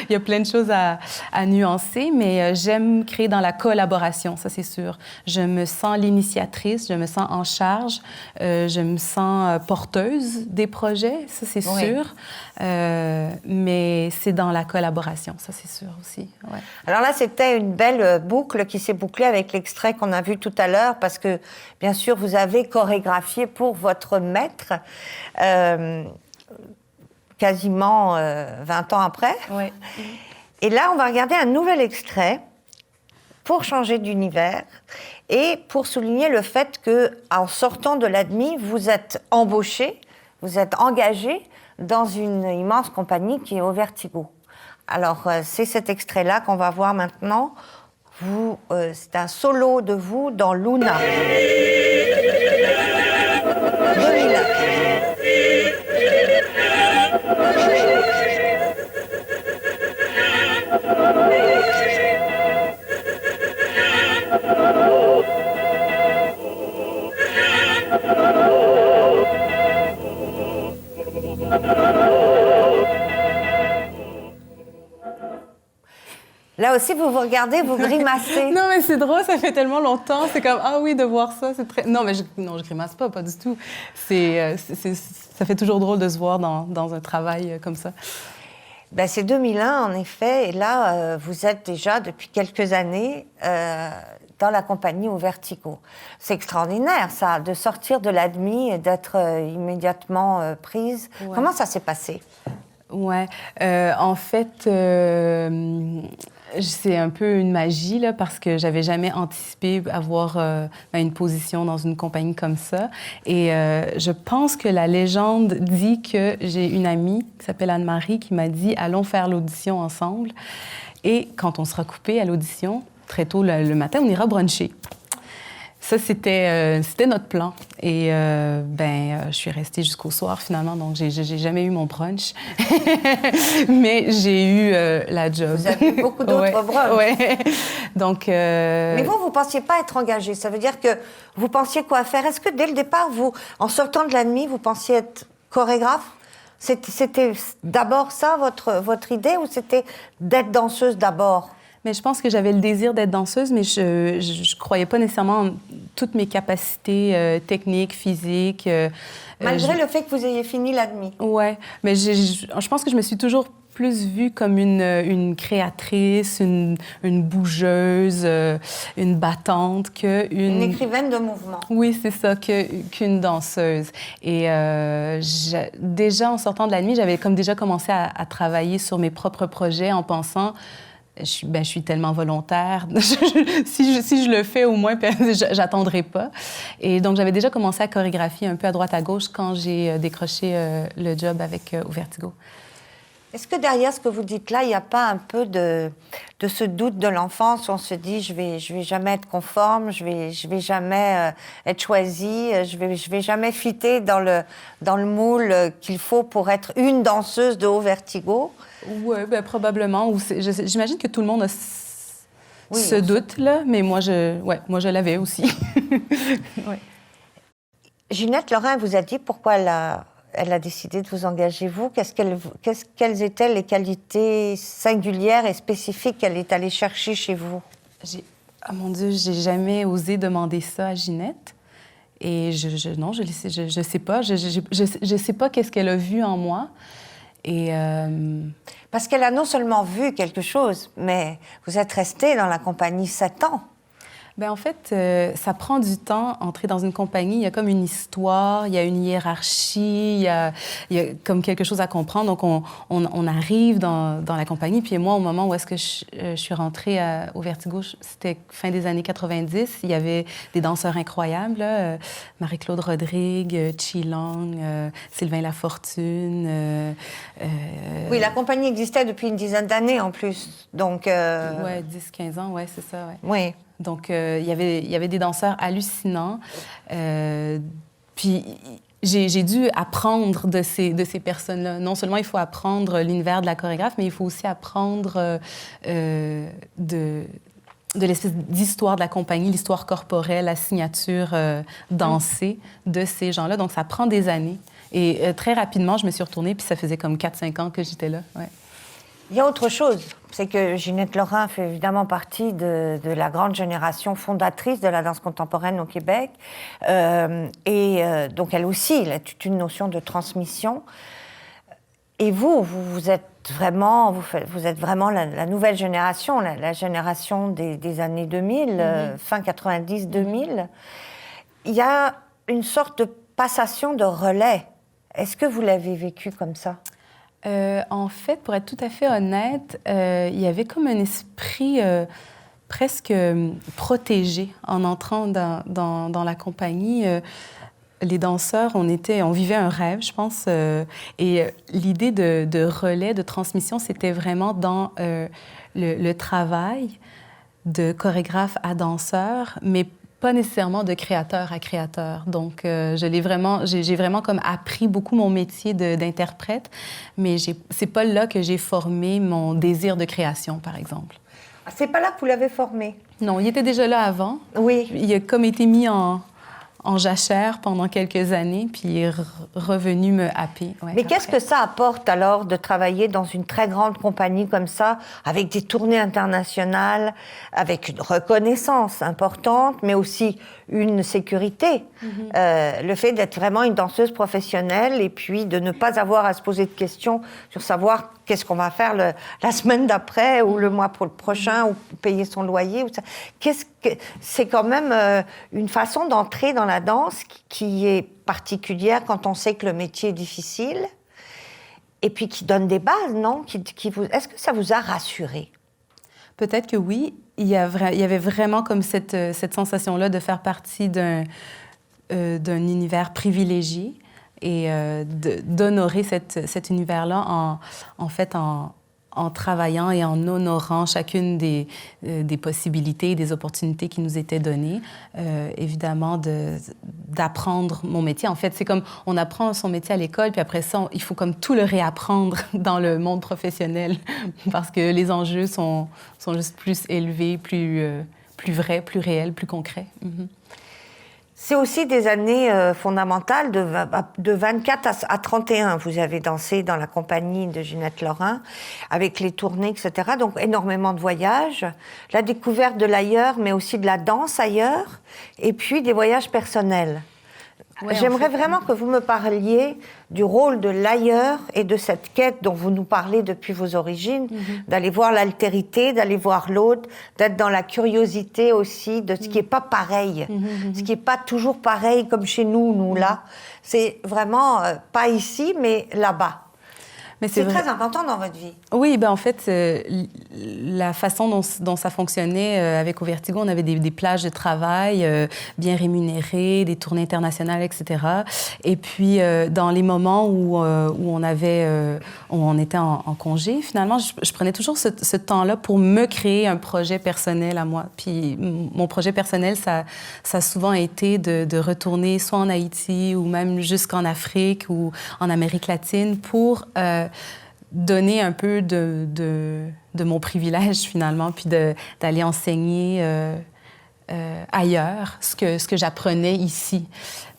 y a plein de choses à nuancer, mais j'aime créer dans la collaboration, ça, c'est sûr. Je me sens l'initiatrice, je me sens en charge, je me sens porteuse des projets, ça, c'est sûr. Mais c'est dans la collaboration, ça, c'est sûr aussi. Ouais. Alors là, c'était une belle boucle qui s'est bouclée avec l'extrait qu'on a vu tout à l'heure, parce que, bien sûr, vous avez chorégraphié pour votre maître, quasiment 20 ans après. Oui. Et là, on va regarder un nouvel extrait pour changer d'univers et pour souligner le fait qu'en sortant de l'ADMI, vous êtes embauché vous êtes engagé dans une immense compagnie qui est au Vertigo. Alors, c'est cet extrait-là qu'on va voir maintenant. C'est un solo de vous dans Luna. 2001. Là aussi, vous vous regardez, vous grimacez. Non, mais c'est drôle, ça fait tellement longtemps. C'est comme, ah oui, de voir ça, c'est très... Non, mais je grimace pas du tout. Ça fait toujours drôle de se voir dans un travail comme ça. Ben, c'est 2001, en effet. Et là, vous êtes déjà, depuis quelques années, dans la compagnie au Vertigo. C'est extraordinaire, ça, de sortir de l'admis et d'être immédiatement prise. Ouais. Comment ça s'est passé? Ouais, en fait, c'est un peu une magie, là, parce que j'avais jamais anticipé avoir une position dans une compagnie comme ça. Et je pense que la légende dit que j'ai une amie qui s'appelle Anne-Marie qui m'a dit « Allons faire l'audition ensemble ». Et quand on sera coupé à l'audition, très tôt le matin, on ira bruncher. Ça, c'était notre plan. Et je suis restée jusqu'au soir, finalement, donc j'ai jamais eu mon brunch. Mais j'ai eu la job. Vous avez eu beaucoup d'autres brunchs. Ouais. Donc... Mais vous ne pensiez pas être engagée. Ça veut dire que vous pensiez quoi faire? Est-ce que, dès le départ, en sortant de l'admis, vous pensiez être chorégraphe? C'était d'abord ça, votre idée, ou c'était d'être danseuse d'abord? Mais je pense que j'avais le désir d'être danseuse, mais je ne croyais pas nécessairement en toutes mes capacités techniques, physiques. Malgré le fait que vous ayez fini l'admis. Oui, mais je pense que je me suis toujours plus vue comme une créatrice, une bougeuse, une battante Une écrivaine de mouvement. Oui, c'est ça, qu'une danseuse. Et déjà, en sortant de l'admis, j'avais déjà commencé à travailler sur mes propres projets en pensant... Je suis tellement volontaire. si je le fais, au moins, j'attendrai pas. Et donc, j'avais déjà commencé à chorégraphier un peu à droite à gauche quand j'ai décroché le job avec au Vertigo. Est-ce que derrière ce que vous dites là, il n'y a pas un peu de ce doute de l'enfance où on se dit je vais jamais être conforme, je vais jamais être choisie, je vais jamais fitter dans le moule qu'il faut pour être une danseuse de haut Vertigo? Oui, probablement. J'imagine que tout le monde a ce doute-là, mais moi, je l'avais aussi. Ouais. Ginette Lorrain vous a dit pourquoi elle a décidé de vous engager, vous. Quelles étaient les qualités singulières et spécifiques qu'elle est allée chercher chez vous? Oh mon Dieu, j'ai jamais osé demander ça à Ginette. Et non, je sais pas. Je sais pas qu'est-ce qu'elle a vu en moi. Et parce qu'elle a non seulement vu quelque chose, mais vous êtes restée dans la compagnie 7 ans. Bien, en fait, ça prend du temps, entrer dans une compagnie. Il y a comme une histoire, il y a une hiérarchie, il y a comme quelque chose à comprendre. Donc, on arrive dans la compagnie. Puis moi, au moment où est-ce que je suis rentrée au Vertigo, c'était fin des années 90. Il y avait des danseurs incroyables, là, Marie-Claude Rodrigue, Chi Long, Sylvain Lafortune. Oui, la compagnie existait depuis une dizaine d'années en plus. Donc, Oui, 10-15 ans, oui, c'est ça. Ouais. Oui. Donc, il y avait des danseurs hallucinants. Puis, j'ai dû apprendre de ces personnes-là. Non seulement il faut apprendre l'univers de la chorégraphe, mais il faut aussi apprendre de l'espèce d'histoire de la compagnie, l'histoire corporelle, la signature dansée de ces gens-là. Donc, ça prend des années. Et très rapidement, je me suis retournée, puis ça faisait comme 4-5 ans que j'étais là. Ouais. Il y a autre chose, c'est que Ginette Lorrain fait évidemment partie de la grande génération fondatrice de la danse contemporaine au Québec. Donc elle aussi, elle a toute une notion de transmission. Et vous êtes vraiment la nouvelle génération, la génération des années 2000, fin 90-2000. Il y a une sorte de passation de relais. Est-ce que vous l'avez vécu comme ça? En fait, pour être tout à fait honnête, il y avait comme un esprit presque protégé en entrant dans la compagnie. les danseurs, on vivait un rêve, je pense. Et l'idée de relais, de transmission, c'était vraiment dans le travail de chorégraphe à danseur, mais pas nécessairement de créateur à créateur. Donc, j'ai vraiment comme appris beaucoup mon métier d'interprète, mais c'est pas là que j'ai formé mon désir de création, par exemple. C'est pas là que vous l'avez formé? Non, il était déjà là avant. Oui. Il a comme été mis en jachère pendant quelques années, puis il est revenu me happer. Ouais, mais qu'est-ce que ça apporte alors de travailler dans une très grande compagnie comme ça, avec des tournées internationales, avec une reconnaissance importante, mais aussi une sécurité? Le fait d'être vraiment une danseuse professionnelle et puis de ne pas avoir à se poser de questions sur savoir qu'est-ce qu'on va faire la semaine d'après ou le mois prochain ou payer son loyer. C'est quand même une façon d'entrer dans la danse qui est particulière quand on sait que le métier est difficile et puis qui donne des bases, non? Est-ce que ça vous a rassuré? Peut-être que oui. Il y avait vraiment comme cette sensation-là de faire partie d'un univers privilégié et d'honorer cet univers-là en travaillant et en honorant chacune des possibilités, des opportunités qui nous étaient données. Évidemment, d'apprendre mon métier. En fait, c'est comme on apprend son métier à l'école, puis après ça, il faut comme tout le réapprendre dans le monde professionnel parce que les enjeux sont juste plus élevés, plus vrais, plus réels, plus concrets. Mm-hmm. C'est aussi des années fondamentales, de 24 à 31. Vous avez dansé dans la compagnie de Ginette Lorrain, avec les tournées, etc. Donc, énormément de voyages, la découverte de l'ailleurs, mais aussi de la danse ailleurs, et puis des voyages personnels. Ouais, j'aimerais vraiment que vous me parliez du rôle de l'ailleurs et de cette quête dont vous nous parlez depuis vos origines, d'aller voir l'altérité, d'aller voir l'autre, d'être dans la curiosité aussi de ce qui n'est pas pareil, ce qui n'est pas toujours pareil comme chez nous là. C'est vraiment pas ici, mais là-bas. Mais c'est très important dans votre vie. Oui, ben en fait, la façon dont ça fonctionnait avec Au Vertigo, on avait des plages de travail bien rémunérées, des tournées internationales, etc. Et puis, dans les moments où on était en congé, finalement, je prenais toujours ce temps-là pour me créer un projet personnel à moi. Puis, mon projet personnel, ça a souvent été de retourner soit en Haïti ou même jusqu'en Afrique ou en Amérique latine pour donner un peu de mon privilège, finalement, puis d'aller enseigner ailleurs ce que j'apprenais ici.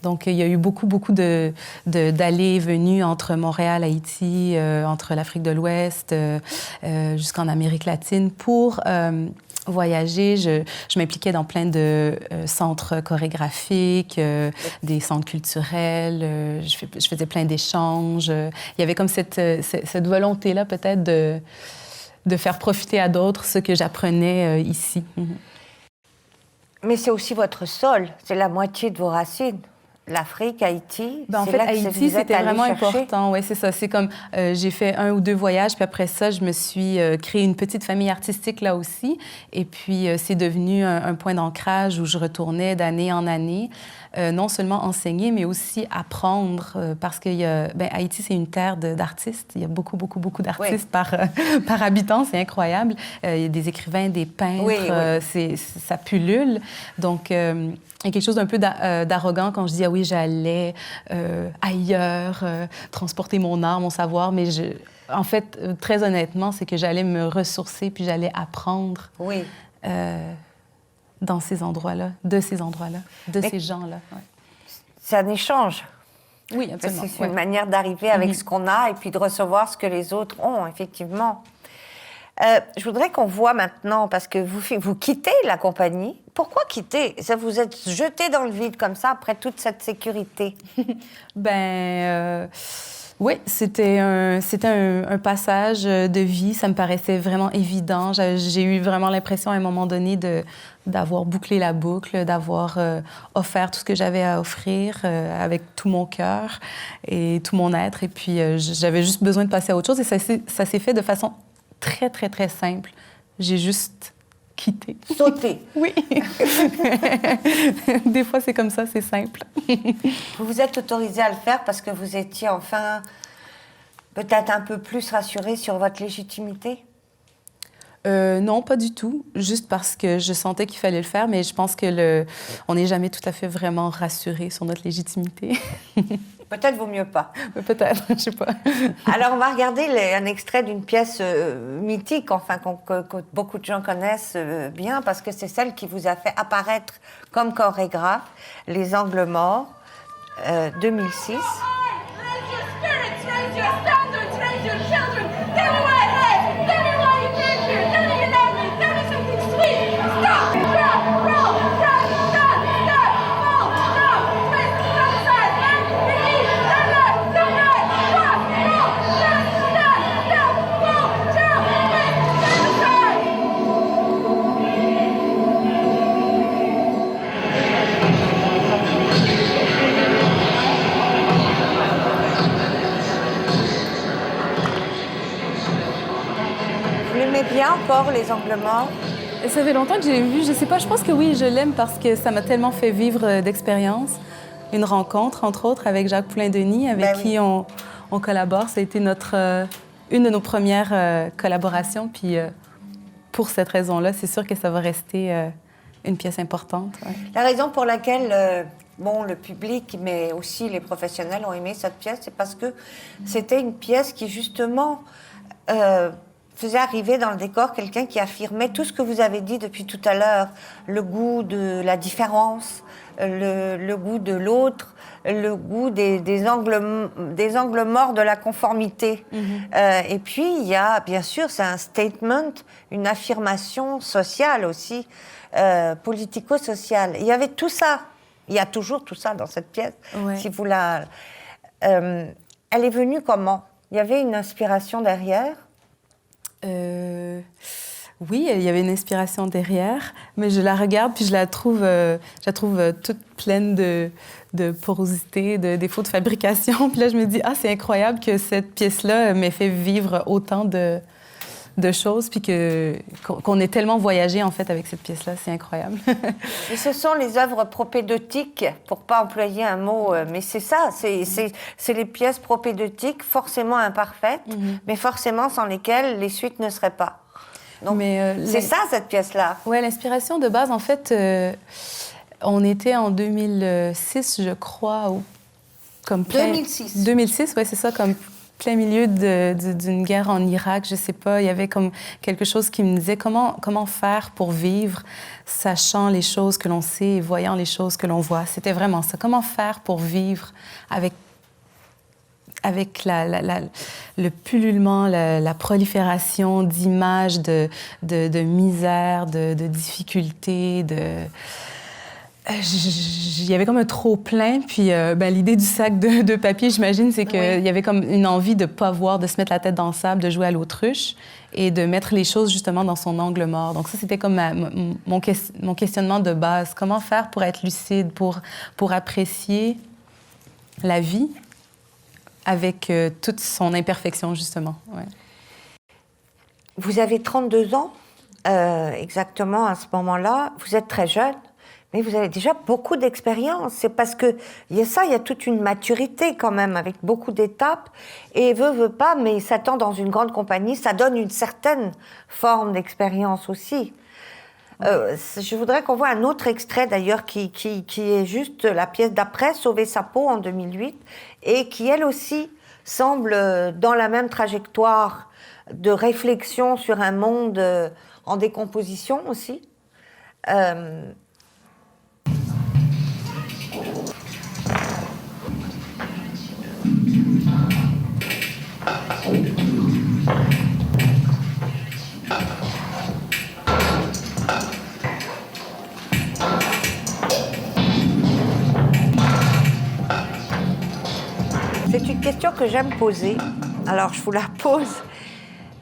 Donc, il y a eu beaucoup d'allées et venues entre Montréal, Haïti, entre l'Afrique de l'Ouest, jusqu'en Amérique latine pour voyager. Je m'impliquais dans plein de centres chorégraphiques, des centres culturels. Je faisais plein d'échanges. Il y avait comme cette volonté-là, peut-être, de faire profiter à d'autres ce que j'apprenais ici. Mais c'est aussi votre sol. C'est la moitié de vos racines. L'Afrique, Haïti, ben, en fait, Haïti, c'était vraiment important. Oui, c'est ça. C'est comme, j'ai fait 1 ou 2 voyages, puis après ça, je me suis créé une petite famille artistique là aussi. Et puis, c'est devenu un point d'ancrage où je retournais d'année en année, non seulement enseigner, mais aussi apprendre, parce que Haïti, c'est une terre d'artistes. Il y a beaucoup d'artistes par habitant. C'est incroyable. Il y a des écrivains, des peintres. Ça pullule. Donc, il y a quelque chose d'un peu d'arrogant quand je dis « Ah oui, j'allais ailleurs, transporter mon art, mon savoir », mais en fait, très honnêtement, c'est que j'allais me ressourcer puis j'allais apprendre dans ces endroits-là, de ces gens-là. Ouais. C'est un échange. Oui, absolument. C'est une manière d'arriver avec ce qu'on a et puis de recevoir ce que les autres ont, effectivement. Je voudrais qu'on voit maintenant, parce que vous quittez la compagnie. Pourquoi quitter? Ça, vous êtes jeté dans le vide comme ça après toute cette sécurité. Oui, c'était un passage de vie. Ça me paraissait vraiment évident. J'ai eu vraiment l'impression à un moment donné d'avoir bouclé la boucle, d'avoir offert tout ce que j'avais à offrir avec tout mon cœur et tout mon être. Et puis, j'avais juste besoin de passer à autre chose. Et ça s'est fait de façon très, très, très simple. J'ai juste quitter. Sauter. Oui. Des fois, c'est comme ça, c'est simple. Vous vous êtes autorisé à le faire parce que vous étiez enfin peut-être un peu plus rassuré sur votre légitimité? Non, pas du tout. Juste parce que je sentais qu'il fallait le faire, mais je pense que on n'est jamais tout à fait vraiment rassuré sur notre légitimité. Peut-être vaut mieux pas. Peut-être, je sais pas. Alors, on va regarder un extrait d'une pièce mythique, enfin, que beaucoup de gens connaissent bien, parce que c'est celle qui vous a fait apparaître comme chorégraphe, Les Angles Morts, 2006. Vous l'aimez bien encore, Les Angles Morts? Ça fait longtemps que j'ai vu, je sais pas, je pense que oui, je l'aime parce que ça m'a tellement fait vivre d'expériences. Une rencontre, entre autres, avec Jacques Poulain-Denis, avec qui on collabore. Ça a été une de nos premières collaborations. Puis pour cette raison-là, c'est sûr que ça va rester une pièce importante. Ouais. La raison pour laquelle le public, mais aussi les professionnels ont aimé cette pièce, c'est parce que c'était une pièce qui, justement, faisait arriver dans le décor quelqu'un qui affirmait tout ce que vous avez dit depuis tout à l'heure, le goût de la différence, le goût de l'autre, le goût des angles morts de la conformité. Et puis, il y a, bien sûr, c'est un statement, une affirmation sociale aussi, politico-sociale. Il y avait tout ça. Il y a toujours tout ça dans cette pièce. Ouais. Si vous elle est venue comment? Il y avait une inspiration derrière? Oui, il y avait une inspiration derrière, mais je la regarde puis je la trouve toute pleine de porosité, de défauts de fabrication. Puis là, je me dis, c'est incroyable que cette pièce-là m'ait fait vivre autant de choses, puis qu'on ait tellement voyagé, en fait, avec cette pièce-là. C'est incroyable. Et ce sont les œuvres propédeutiques, pour ne pas employer un mot, mais c'est ça, c'est les pièces propédeutiques, forcément imparfaites, mais forcément sans lesquelles les suites ne seraient pas. Donc, c'est ça, cette pièce-là. Oui, l'inspiration de base, en fait, on était en 2006, je crois, comme plein... 2006. 2006, oui, c'est ça, comme plein milieu d'une guerre en Irak, je sais pas, il y avait comme quelque chose qui me disait comment faire pour vivre, sachant les choses que l'on sait et voyant les choses que l'on voit. C'était vraiment ça. Comment faire pour vivre avec le pullulement, la prolifération d'images de misère, de difficultés, il y avait comme un trop-plein, puis l'idée du sac de papier, j'imagine, c'est qu'il y avait comme une envie de ne pas voir, de se mettre la tête dans le sable, de jouer à l'autruche et de mettre les choses justement dans son angle mort. Donc ça, c'était comme mon questionnement de base. Comment faire pour être lucide, pour apprécier la vie avec toute son imperfection, justement. Ouais. Vous avez 32 ans, exactement à ce moment-là. Vous êtes très jeune. Mais vous avez déjà beaucoup d'expérience. C'est parce que il y a toute une maturité quand même, avec beaucoup d'étapes. Et veut pas, mais s'attend dans une grande compagnie, ça donne une certaine forme d'expérience aussi. Je voudrais qu'on voit un autre extrait d'ailleurs qui est juste la pièce d'après, Sauver sa peau en 2008, et qui elle aussi semble dans la même trajectoire de réflexion sur un monde en décomposition aussi. C'est une question que j'aime poser, alors je vous la pose.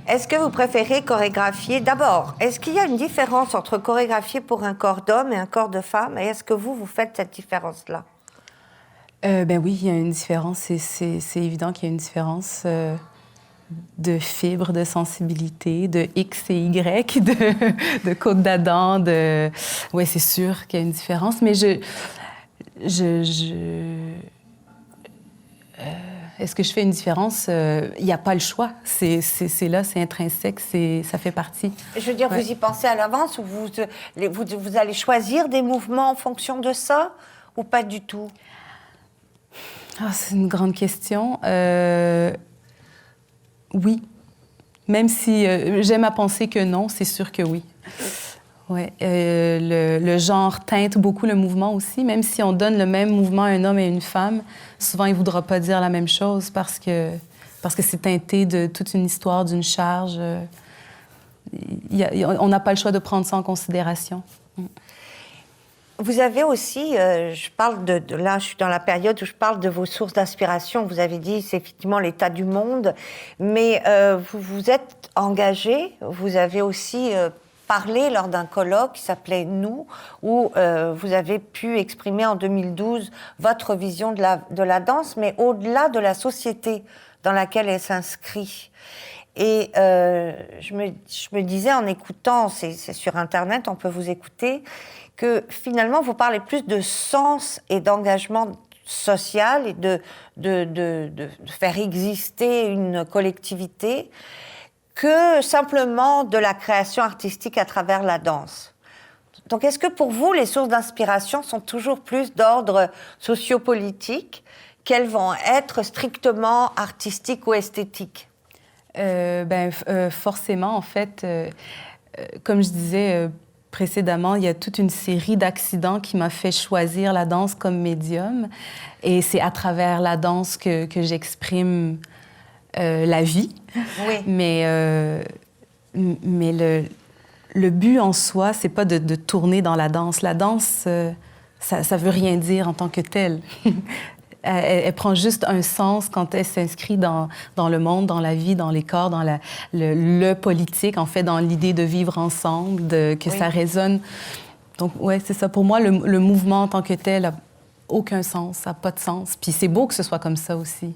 Est-ce que vous préférez chorégraphier? D'abord, est-ce qu'il y a une différence entre chorégraphier pour un corps d'homme et un corps de femme? Et est-ce que vous faites cette différence-là? Oui, il y a une différence. C'est évident qu'il y a une différence. de fibres, de sensibilité, de X et Y, de côte d'Adam, de... Oui, c'est sûr qu'il y a une différence, mais est-ce que je fais une différence? Il n'y a pas le choix. C'est là, c'est intrinsèque, ça fait partie. Je veux dire, Ouais. vous y pensez à l'avance ou vous allez choisir des mouvements en fonction de ça ou pas du tout? Ah, c'est une grande question. Oui. Même si j'aime à penser que non, c'est sûr que oui. Ouais. Le genre teinte beaucoup le mouvement aussi. Même si on donne le même mouvement à un homme et une femme, souvent il ne voudra pas dire la même chose parce que c'est teinté de toute une histoire, d'une charge. On n'a pas le choix de prendre ça en considération. Vous avez aussi, je parle là, je suis dans la période où je parle de vos sources d'inspiration. Vous avez dit, c'est effectivement l'état du monde, mais vous vous êtes engagé, vous avez aussi parlé lors d'un colloque qui s'appelait Nous, où vous avez pu exprimer en 2012 votre vision de la danse, mais au-delà de la société dans laquelle elle s'inscrit. Et je me disais en écoutant, c'est sur Internet, on peut vous écouter, que finalement vous parlez plus de sens et d'engagement social et de faire exister une collectivité que simplement de la création artistique à travers la danse. Donc est-ce que pour vous, les sources d'inspiration sont toujours plus d'ordre sociopolitique qu'elles vont être strictement artistiques ou esthétiques? Forcément, en fait, comme je disais précédemment, il y a toute une série d'accidents qui m'a fait choisir la danse comme médium. Et c'est à travers la danse que j'exprime la vie. Oui. Mais le but en soi, c'est pas de tourner dans la danse. La danse, ça veut rien dire en tant que telle. Elle prend juste un sens quand elle s'inscrit dans le monde, dans la vie, dans les corps, dans le politique, en fait, dans l'idée de vivre ensemble, que ça résonne. Donc, ouais, c'est ça. Pour moi, le mouvement en tant que tel n'a aucun sens, ça n'a pas de sens. Puis c'est beau que ce soit comme ça aussi,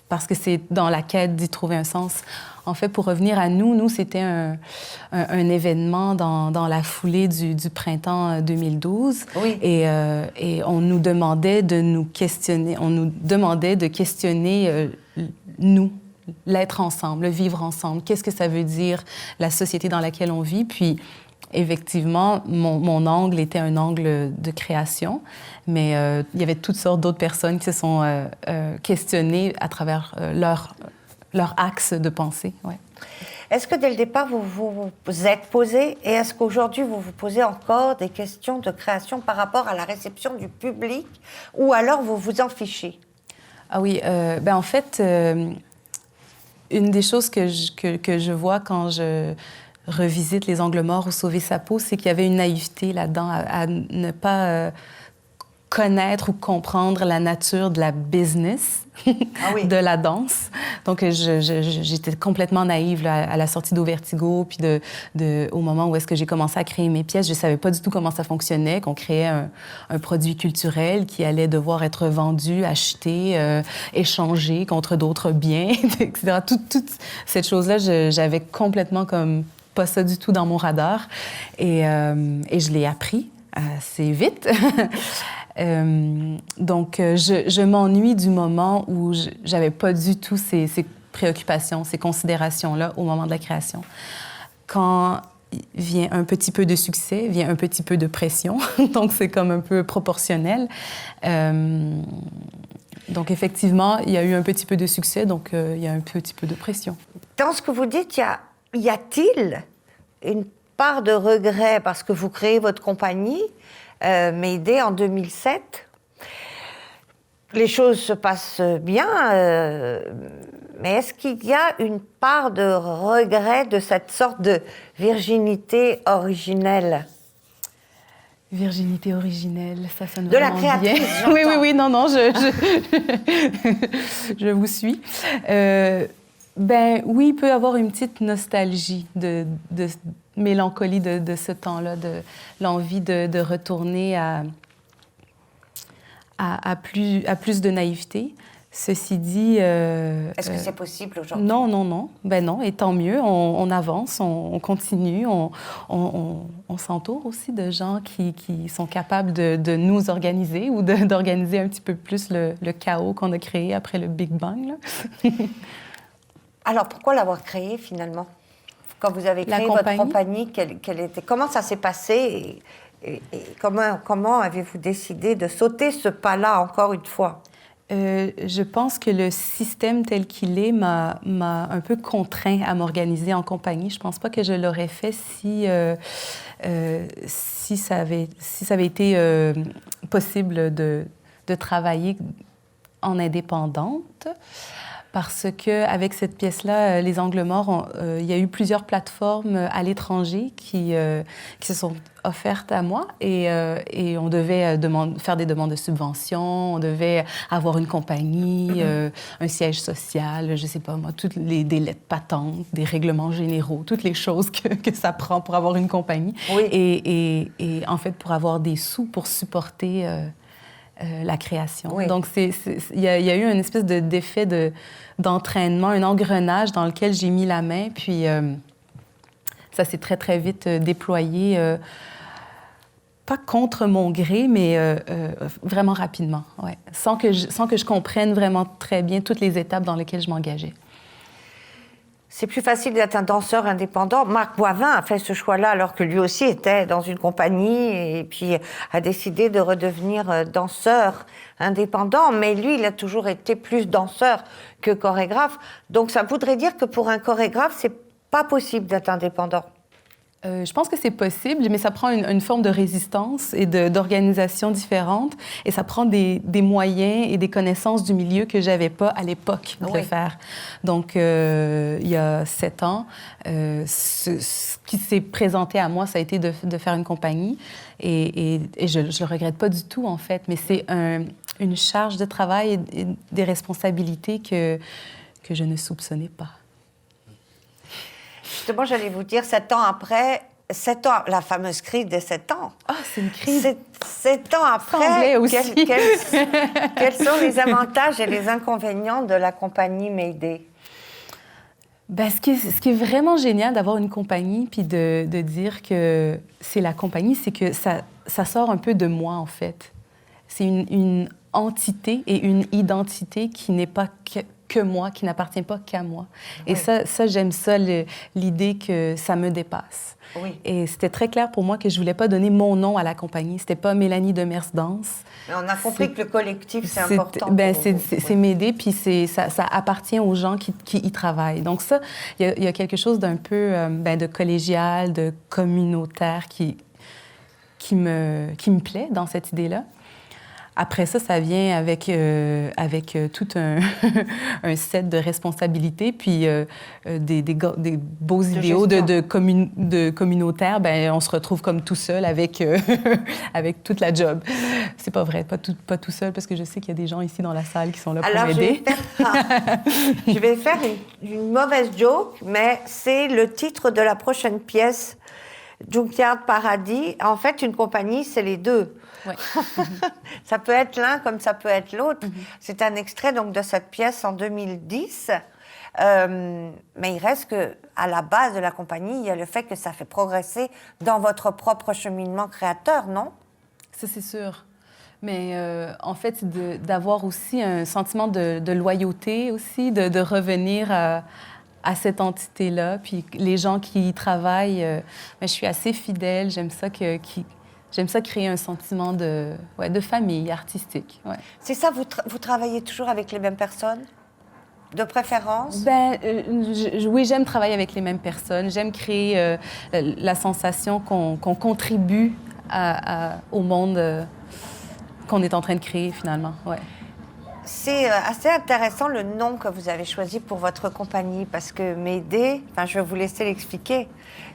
parce que c'est dans la quête d'y trouver un sens. En fait, pour revenir à nous, c'était un événement dans la foulée du printemps 2012. Oui. Et on nous demandait de nous questionner, nous, l'être ensemble, le vivre ensemble. Qu'est-ce que ça veut dire, la société dans laquelle on vit? Puis, effectivement, mon angle était un angle de création, mais il y avait toutes sortes d'autres personnes qui se sont questionnées à travers leur axe de pensée. Ouais. Est-ce que dès le départ, vous vous êtes posé, et est-ce qu'aujourd'hui, vous vous posez encore des questions de création par rapport à la réception du public, ou alors vous vous en fichez? Ah oui, en fait, une des choses que je vois quand je revisite Les Angles morts ou Sauver sa peau, c'est qu'il y avait une naïveté là-dedans à ne pas connaître ou comprendre la nature de la business de la danse. Donc, j'étais complètement naïve là, à la sortie d'Au-Vertigo, puis au moment où est-ce que j'ai commencé à créer mes pièces, je savais pas du tout comment ça fonctionnait, qu'on créait un produit culturel qui allait devoir être vendu, acheté, échangé contre d'autres biens, etc. Toute cette chose-là, j'avais complètement comme pas ça du tout dans mon radar. Et je l'ai appris assez vite. Donc, je m'ennuie du moment où j'avais pas du tout ces préoccupations, ces considérations-là au moment de la création. Quand vient un petit peu de succès, vient un petit peu de pression. Donc, c'est comme un peu proportionnel. Donc, effectivement, il y a eu un petit peu de succès, donc il y a un petit peu de pression. Dans ce que vous dites, y a-t-il une part de regret parce que vous créez votre compagnie Mayday en 2007. Les choses se passent bien, mais est-ce qu'il y a une part de regret de cette sorte de virginité originelle? Virginité originelle, ça sonne de vraiment bien. De la créatrice, Oui, non, je vous suis. Oui, il peut y avoir une petite nostalgie de mélancolie de ce temps-là, de l'envie de retourner à plus de naïveté. Ceci dit... Est-ce que c'est possible aujourd'hui? Non, non, non. Ben non, et tant mieux. On avance, on continue, on s'entoure aussi de gens qui sont capables de nous organiser ou d'organiser un petit peu plus le chaos qu'on a créé après le Big Bang. Là. Alors, pourquoi l'avoir créé finalement? Quand vous avez créé votre compagnie, comment ça s'est passé et comment avez-vous décidé de sauter ce pas-là encore une fois? Je pense que le système tel qu'il est m'a un peu contraint à m'organiser en compagnie. Je pense pas que je l'aurais fait si ça avait été possible de travailler en indépendante. Parce qu'avec cette pièce-là, Les Angles morts, il y a eu plusieurs plateformes à l'étranger qui se sont offertes à moi et on devait faire des demandes de subventions, on devait avoir une compagnie, un siège social, je ne sais pas moi, des lettres patentes, des règlements généraux, toutes les choses que ça prend pour avoir une compagnie. Oui. Et en fait, pour avoir des sous pour supporter... la création. Oui. Donc, il y a eu une espèce d'effet d'entraînement, un engrenage dans lequel j'ai mis la main, puis ça s'est très, très vite déployé, pas contre mon gré, mais vraiment rapidement, ouais. Sans que je comprenne vraiment très bien toutes les étapes dans lesquelles je m'engageais. C'est plus facile d'être un danseur indépendant. Marc Boivin a fait ce choix-là alors que lui aussi était dans une compagnie et puis a décidé de redevenir danseur indépendant. Mais lui, il a toujours été plus danseur que chorégraphe. Donc ça voudrait dire que pour un chorégraphe, c'est pas possible d'être indépendant. Je pense que c'est possible, mais ça prend une forme de résistance et d'organisation différente. Et ça prend des moyens et des connaissances du milieu que je n'avais pas à l'époque de le faire. Donc, il y a 7 ans, ce qui s'est présenté à moi, ça a été de faire une compagnie. Et je ne le regrette pas du tout, en fait. Mais c'est une charge de travail et des responsabilités que je ne soupçonnais pas. Justement, j'allais vous dire, 7 ans après, 7 ans, la fameuse crise des 7 ans. Ah, c'est une crise. 7 ans après, aussi. Quels sont les avantages et les inconvénients de la compagnie Mayday? Ben, ce qui est vraiment génial d'avoir une compagnie puis de dire que c'est la compagnie, c'est que ça sort un peu de moi, en fait. C'est une entité et une identité qui n'est pas que moi, qui n'appartient pas qu'à moi. Et oui. ça j'aime ça, l'idée que ça me dépasse. Oui. Et c'était très clair pour moi que je voulais pas donner mon nom à la compagnie. C'était pas Mélanie Demers Danse. Mais on a compris que le collectif, c'est important. Ben, c'est m'aider, puis ça appartient aux gens qui y travaillent. Donc ça, il y a quelque chose d'un peu de collégial, de communautaire qui me plaît dans cette idée-là. Après ça vient avec tout un set de responsabilités, puis des beaux idéaux de communautaire. Ben, on se retrouve comme tout seul avec toute la job. C'est pas vrai, pas tout seul, parce que je sais qu'il y a des gens ici dans la salle qui sont là pour m'aider. Je vais faire une mauvaise joke, mais c'est le titre de la prochaine pièce, Junkyard Paradis. En fait, une compagnie, c'est les deux. Ouais. Ça peut être l'un comme ça peut être l'autre. C'est un extrait donc de cette pièce en 2010. Mais il reste qu'à la base de la compagnie, il y a le fait que ça fait progresser dans votre propre cheminement créateur, non? Ça, c'est sûr. Mais en fait, c'est d'avoir aussi un sentiment de loyauté aussi, de revenir à cette entité-là. Puis les gens qui y travaillent, je suis assez fidèle. J'aime ça créer un sentiment de famille artistique. Ouais. C'est ça, vous travaillez toujours avec les mêmes personnes, de préférence? Oui, j'aime travailler avec les mêmes personnes. J'aime créer la sensation qu'on contribue au monde qu'on est en train de créer, finalement. Ouais. C'est assez intéressant le nom que vous avez choisi pour votre compagnie, parce que Mayday, je vais vous laisser l'expliquer.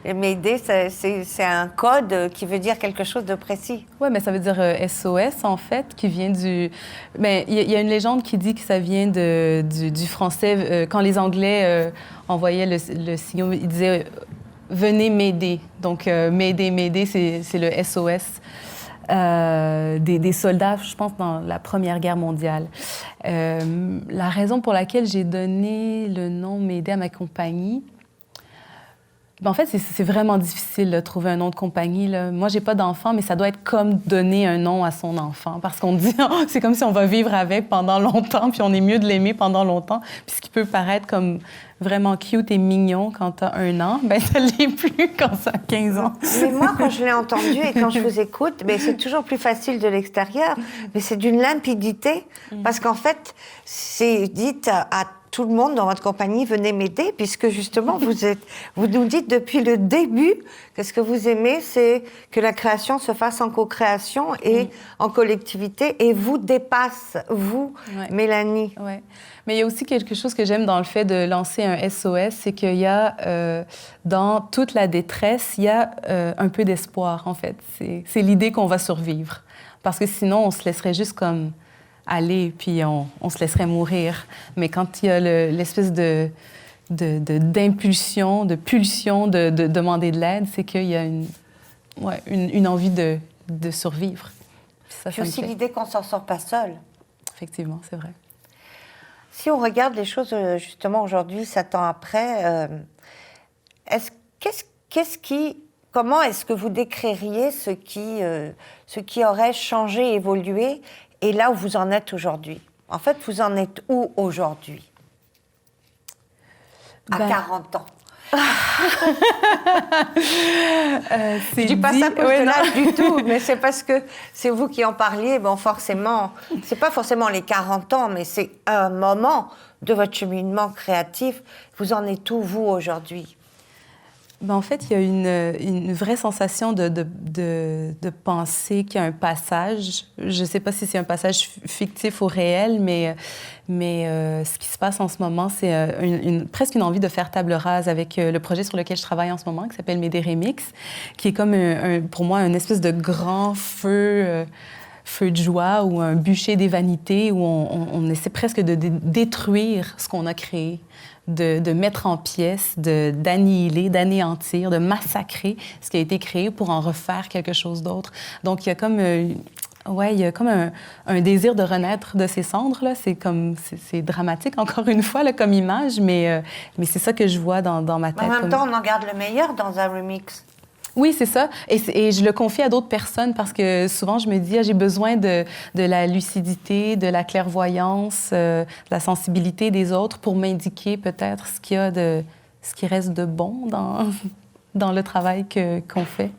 Mayday, c'est un code qui veut dire quelque chose de précis. Oui, mais ça veut dire SOS, en fait, qui vient du... Mais il y a une légende qui dit que ça vient du français. Quand les Anglais envoyaient le signal, ils disaient « Venez m'aider ». Donc, Mayday, c'est le SOS. des soldats, je pense, dans la Première Guerre mondiale. La raison pour laquelle j'ai donné le nom Médée à ma compagnie, en fait, c'est vraiment difficile de trouver un nom de compagnie, là. Moi, j'ai pas d'enfant, mais ça doit être comme donner un nom à son enfant. Parce qu'on dit, c'est comme si on va vivre avec pendant longtemps, puis on est mieux de l'aimer pendant longtemps. Puis ce qui peut paraître comme vraiment cute et mignon quand tu as 1 an, ben ça l'est plus quand ça a 15 ans. Mais moi, quand je l'ai entendu et quand je vous écoute, ben, c'est toujours plus facile de l'extérieur, mais c'est d'une limpidité. Parce qu'en fait, c'est dit à tout le monde dans votre compagnie, venez m'aider, puisque justement, vous nous dites depuis le début que ce que vous aimez, c'est que la création se fasse en co-création et en collectivité, et vous dépasse, vous, Mélanie. Ouais. Mais il y a aussi quelque chose que j'aime dans le fait de lancer un SOS, c'est qu'il y a, dans toute la détresse, il y a un peu d'espoir, en fait. C'est l'idée qu'on va survivre. Parce que sinon, on se laisserait juste comme aller, puis on se laisserait mourir. Mais quand il y a l'espèce d'impulsion, de pulsion de demander de l'aide, c'est qu'il y a une envie de survivre. Puis aussi l'idée qu'on ne s'en sort pas seul. Effectivement, c'est vrai. Si on regarde les choses, justement, aujourd'hui, 7 ans après, comment est-ce que vous décririez ce qui aurait changé, évolué, et là où vous en êtes aujourd'hui? En fait, vous en êtes où aujourd'hui? À 40 ans. Je dis pas ça pour l'âge du tout, mais c'est parce que c'est vous qui en parliez. Bon, forcément, c'est pas forcément les 40 ans, mais c'est un moment de votre cheminement créatif. Vous en êtes où, vous, aujourd'hui? Ben, en fait, il y a une vraie sensation de penser qu'il y a un passage. Je ne sais pas si c'est un passage fictif ou réel, mais ce qui se passe en ce moment, c'est presque une envie de faire table rase avec le projet sur lequel je travaille en ce moment, qui s'appelle Médée Remix, qui est comme, pour moi, une espèce de grand feu de joie ou un bûcher des vanités où on essaie presque de détruire ce qu'on a créé. De mettre en pièces, d'annihiler, d'anéantir, de massacrer ce qui a été créé pour en refaire quelque chose d'autre. Donc, il y a comme, un désir de renaître de ces cendres, là. C'est dramatique, encore une fois, là, comme image, mais c'est ça que je vois dans ma tête. En même temps, on en garde le meilleur dans un remix. Oui, c'est ça. Et je le confie à d'autres personnes parce que souvent, je me dis, j'ai besoin de la lucidité, de la clairvoyance, de la sensibilité des autres pour m'indiquer peut-être ce qui reste de bon dans le travail qu'on fait.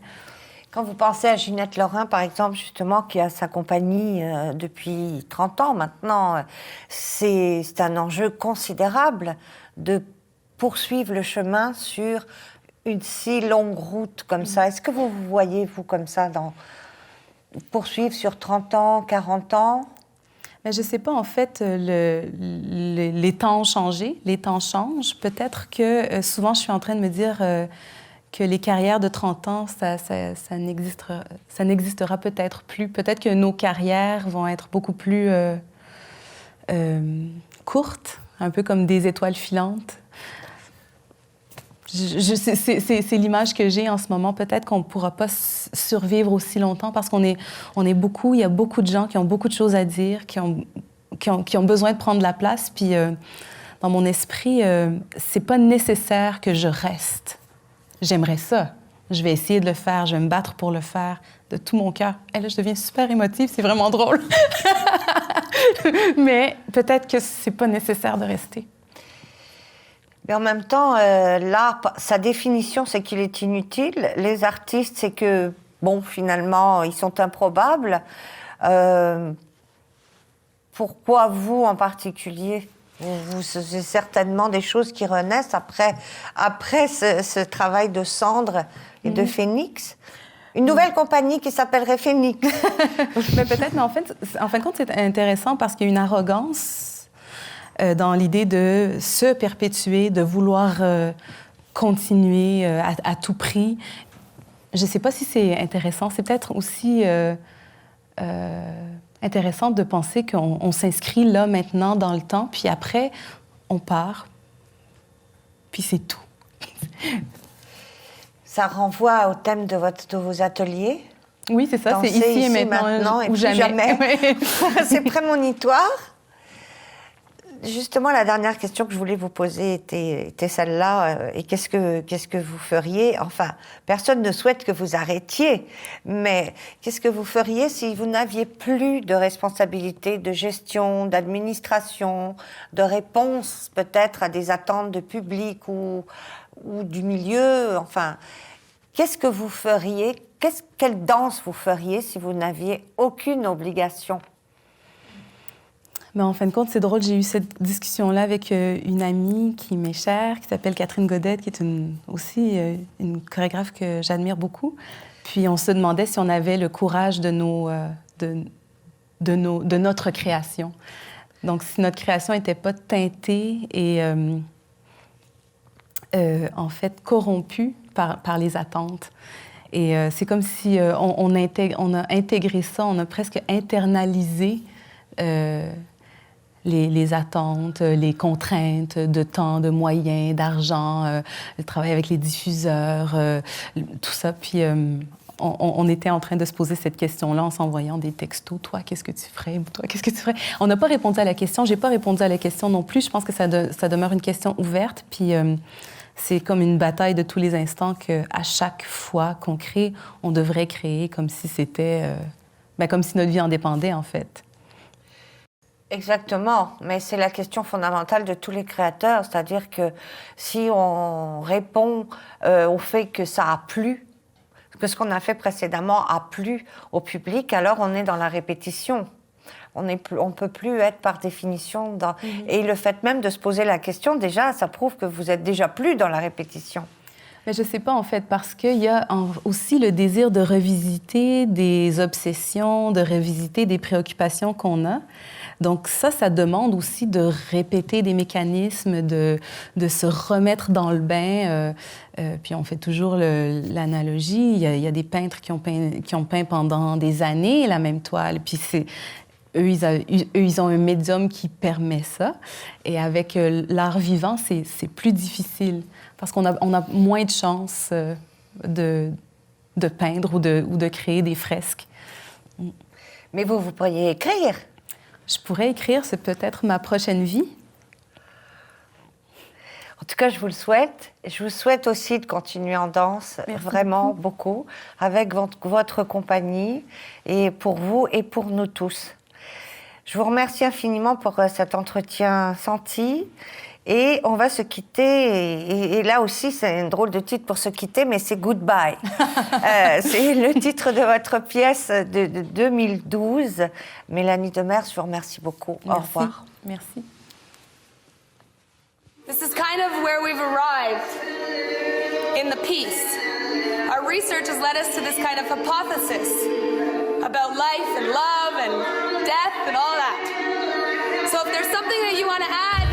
Quand vous pensez à Ginette Lorrain, par exemple, justement, qui a sa compagnie depuis 30 ans maintenant, c'est un enjeu considérable de poursuivre le chemin sur une si longue route comme ça. Est-ce que vous vous voyez, vous, comme ça, poursuivre sur 30 ans, 40 ans? Mais je ne sais pas, en fait, les temps ont changé, les temps changent. Peut-être que souvent, je suis en train de me dire que les carrières de 30 ans, ça n'existera peut-être plus. Peut-être que nos carrières vont être beaucoup plus courtes, un peu comme des étoiles filantes. C'est l'image que j'ai en ce moment. Peut-être qu'on ne pourra pas survivre aussi longtemps parce qu'on est beaucoup, il y a beaucoup de gens qui ont beaucoup de choses à dire, qui ont besoin de prendre la place. Puis dans mon esprit, c'est pas nécessaire que je reste. J'aimerais ça. Je vais essayer de le faire, je vais me battre pour le faire de tout mon cœur. Et là, je deviens super émotive, c'est vraiment drôle. Mais peut-être que c'est pas nécessaire de rester. Mais en même temps, l'art, sa définition, c'est qu'il est inutile. Les artistes, c'est que, bon, finalement, ils sont improbables. Pourquoi vous, en particulier? C'est certainement des choses qui renaissent après ce travail de cendre et de phénix. Une nouvelle compagnie qui s'appellerait Phénix. Mais peut-être, mais en fin de compte, c'est intéressant parce qu'il y a une arrogance dans l'idée de se perpétuer, de vouloir continuer à tout prix. Je ne sais pas si c'est intéressant. C'est peut-être aussi intéressant de penser qu'on s'inscrit là, maintenant, dans le temps, puis après, on part, puis c'est tout. Ça renvoie au thème de vos ateliers. Oui, c'est ça, c'est Danser ici et maintenant et ou plus jamais. jamais. C'est prémonitoire. Justement, la dernière question que je voulais vous poser était celle-là. Et qu'est-ce que vous feriez? Enfin, personne ne souhaite que vous arrêtiez, mais qu'est-ce que vous feriez si vous n'aviez plus de responsabilité de gestion, d'administration, de réponse peut-être à des attentes de public ou du milieu? Enfin, qu'est-ce que vous feriez? Quelle danse vous feriez si vous n'aviez aucune obligation? Mais en fin de compte, c'est drôle, j'ai eu cette discussion-là avec une amie qui m'est chère, qui s'appelle Catherine Godette, qui est aussi une chorégraphe que j'admire beaucoup. Puis on se demandait si on avait le courage de notre création. Donc, si notre création n'était pas teintée et en fait corrompue par les attentes. Et c'est comme si on a intégré ça, on a presque internalisé les attentes, les contraintes de temps, de moyens, d'argent, le travail avec les diffuseurs, tout ça. Puis on était en train de se poser cette question-là en s'envoyant des textos. Toi, qu'est-ce que tu ferais? Toi, qu'est-ce que tu ferais? On n'a pas répondu à la question. J'ai pas répondu à la question non plus. Je pense que ça demeure une question ouverte. Puis c'est comme une bataille de tous les instants qu'à chaque fois qu'on crée, on devrait créer comme si c'était... comme si notre vie en dépendait, en fait. Exactement, mais c'est la question fondamentale de tous les créateurs, c'est-à-dire que si on répond au fait que ça a plu, que ce qu'on a fait précédemment a plu au public, alors on est dans la répétition. On ne peut plus être par définition dans... Et le fait même de se poser la question, déjà, ça prouve que vous êtes déjà plus dans la répétition. Mais je ne sais pas, en fait, parce qu'il y a aussi le désir de revisiter des obsessions, de revisiter des préoccupations qu'on a. Donc ça demande aussi de répéter des mécanismes, de se remettre dans le bain. Puis on fait toujours l'analogie. Il y a des peintres qui ont peint pendant des années la même toile. Puis eux, ils ont un médium qui permet ça. Et avec l'art vivant, c'est plus difficile parce qu'on a moins de chances de peindre ou de créer des fresques. Mais vous pourriez écrire. Je pourrais écrire, c'est peut-être ma prochaine vie. En tout cas, je vous le souhaite. Je vous souhaite aussi de continuer en danse, Merci vraiment beaucoup, avec votre compagnie, et pour vous et pour nous tous. Je vous remercie infiniment pour cet entretien senti. Et on va se quitter, et là aussi c'est un drôle de titre pour se quitter, mais c'est Goodbye. C'est le titre de votre pièce de 2012. Mélanie Demers, je vous remercie beaucoup. Merci. Au revoir. Merci. This is kind of where we've arrived in the piece. Our research has led us to this kind of hypothesis about life and love and death and all that. So if there's something that you want to add,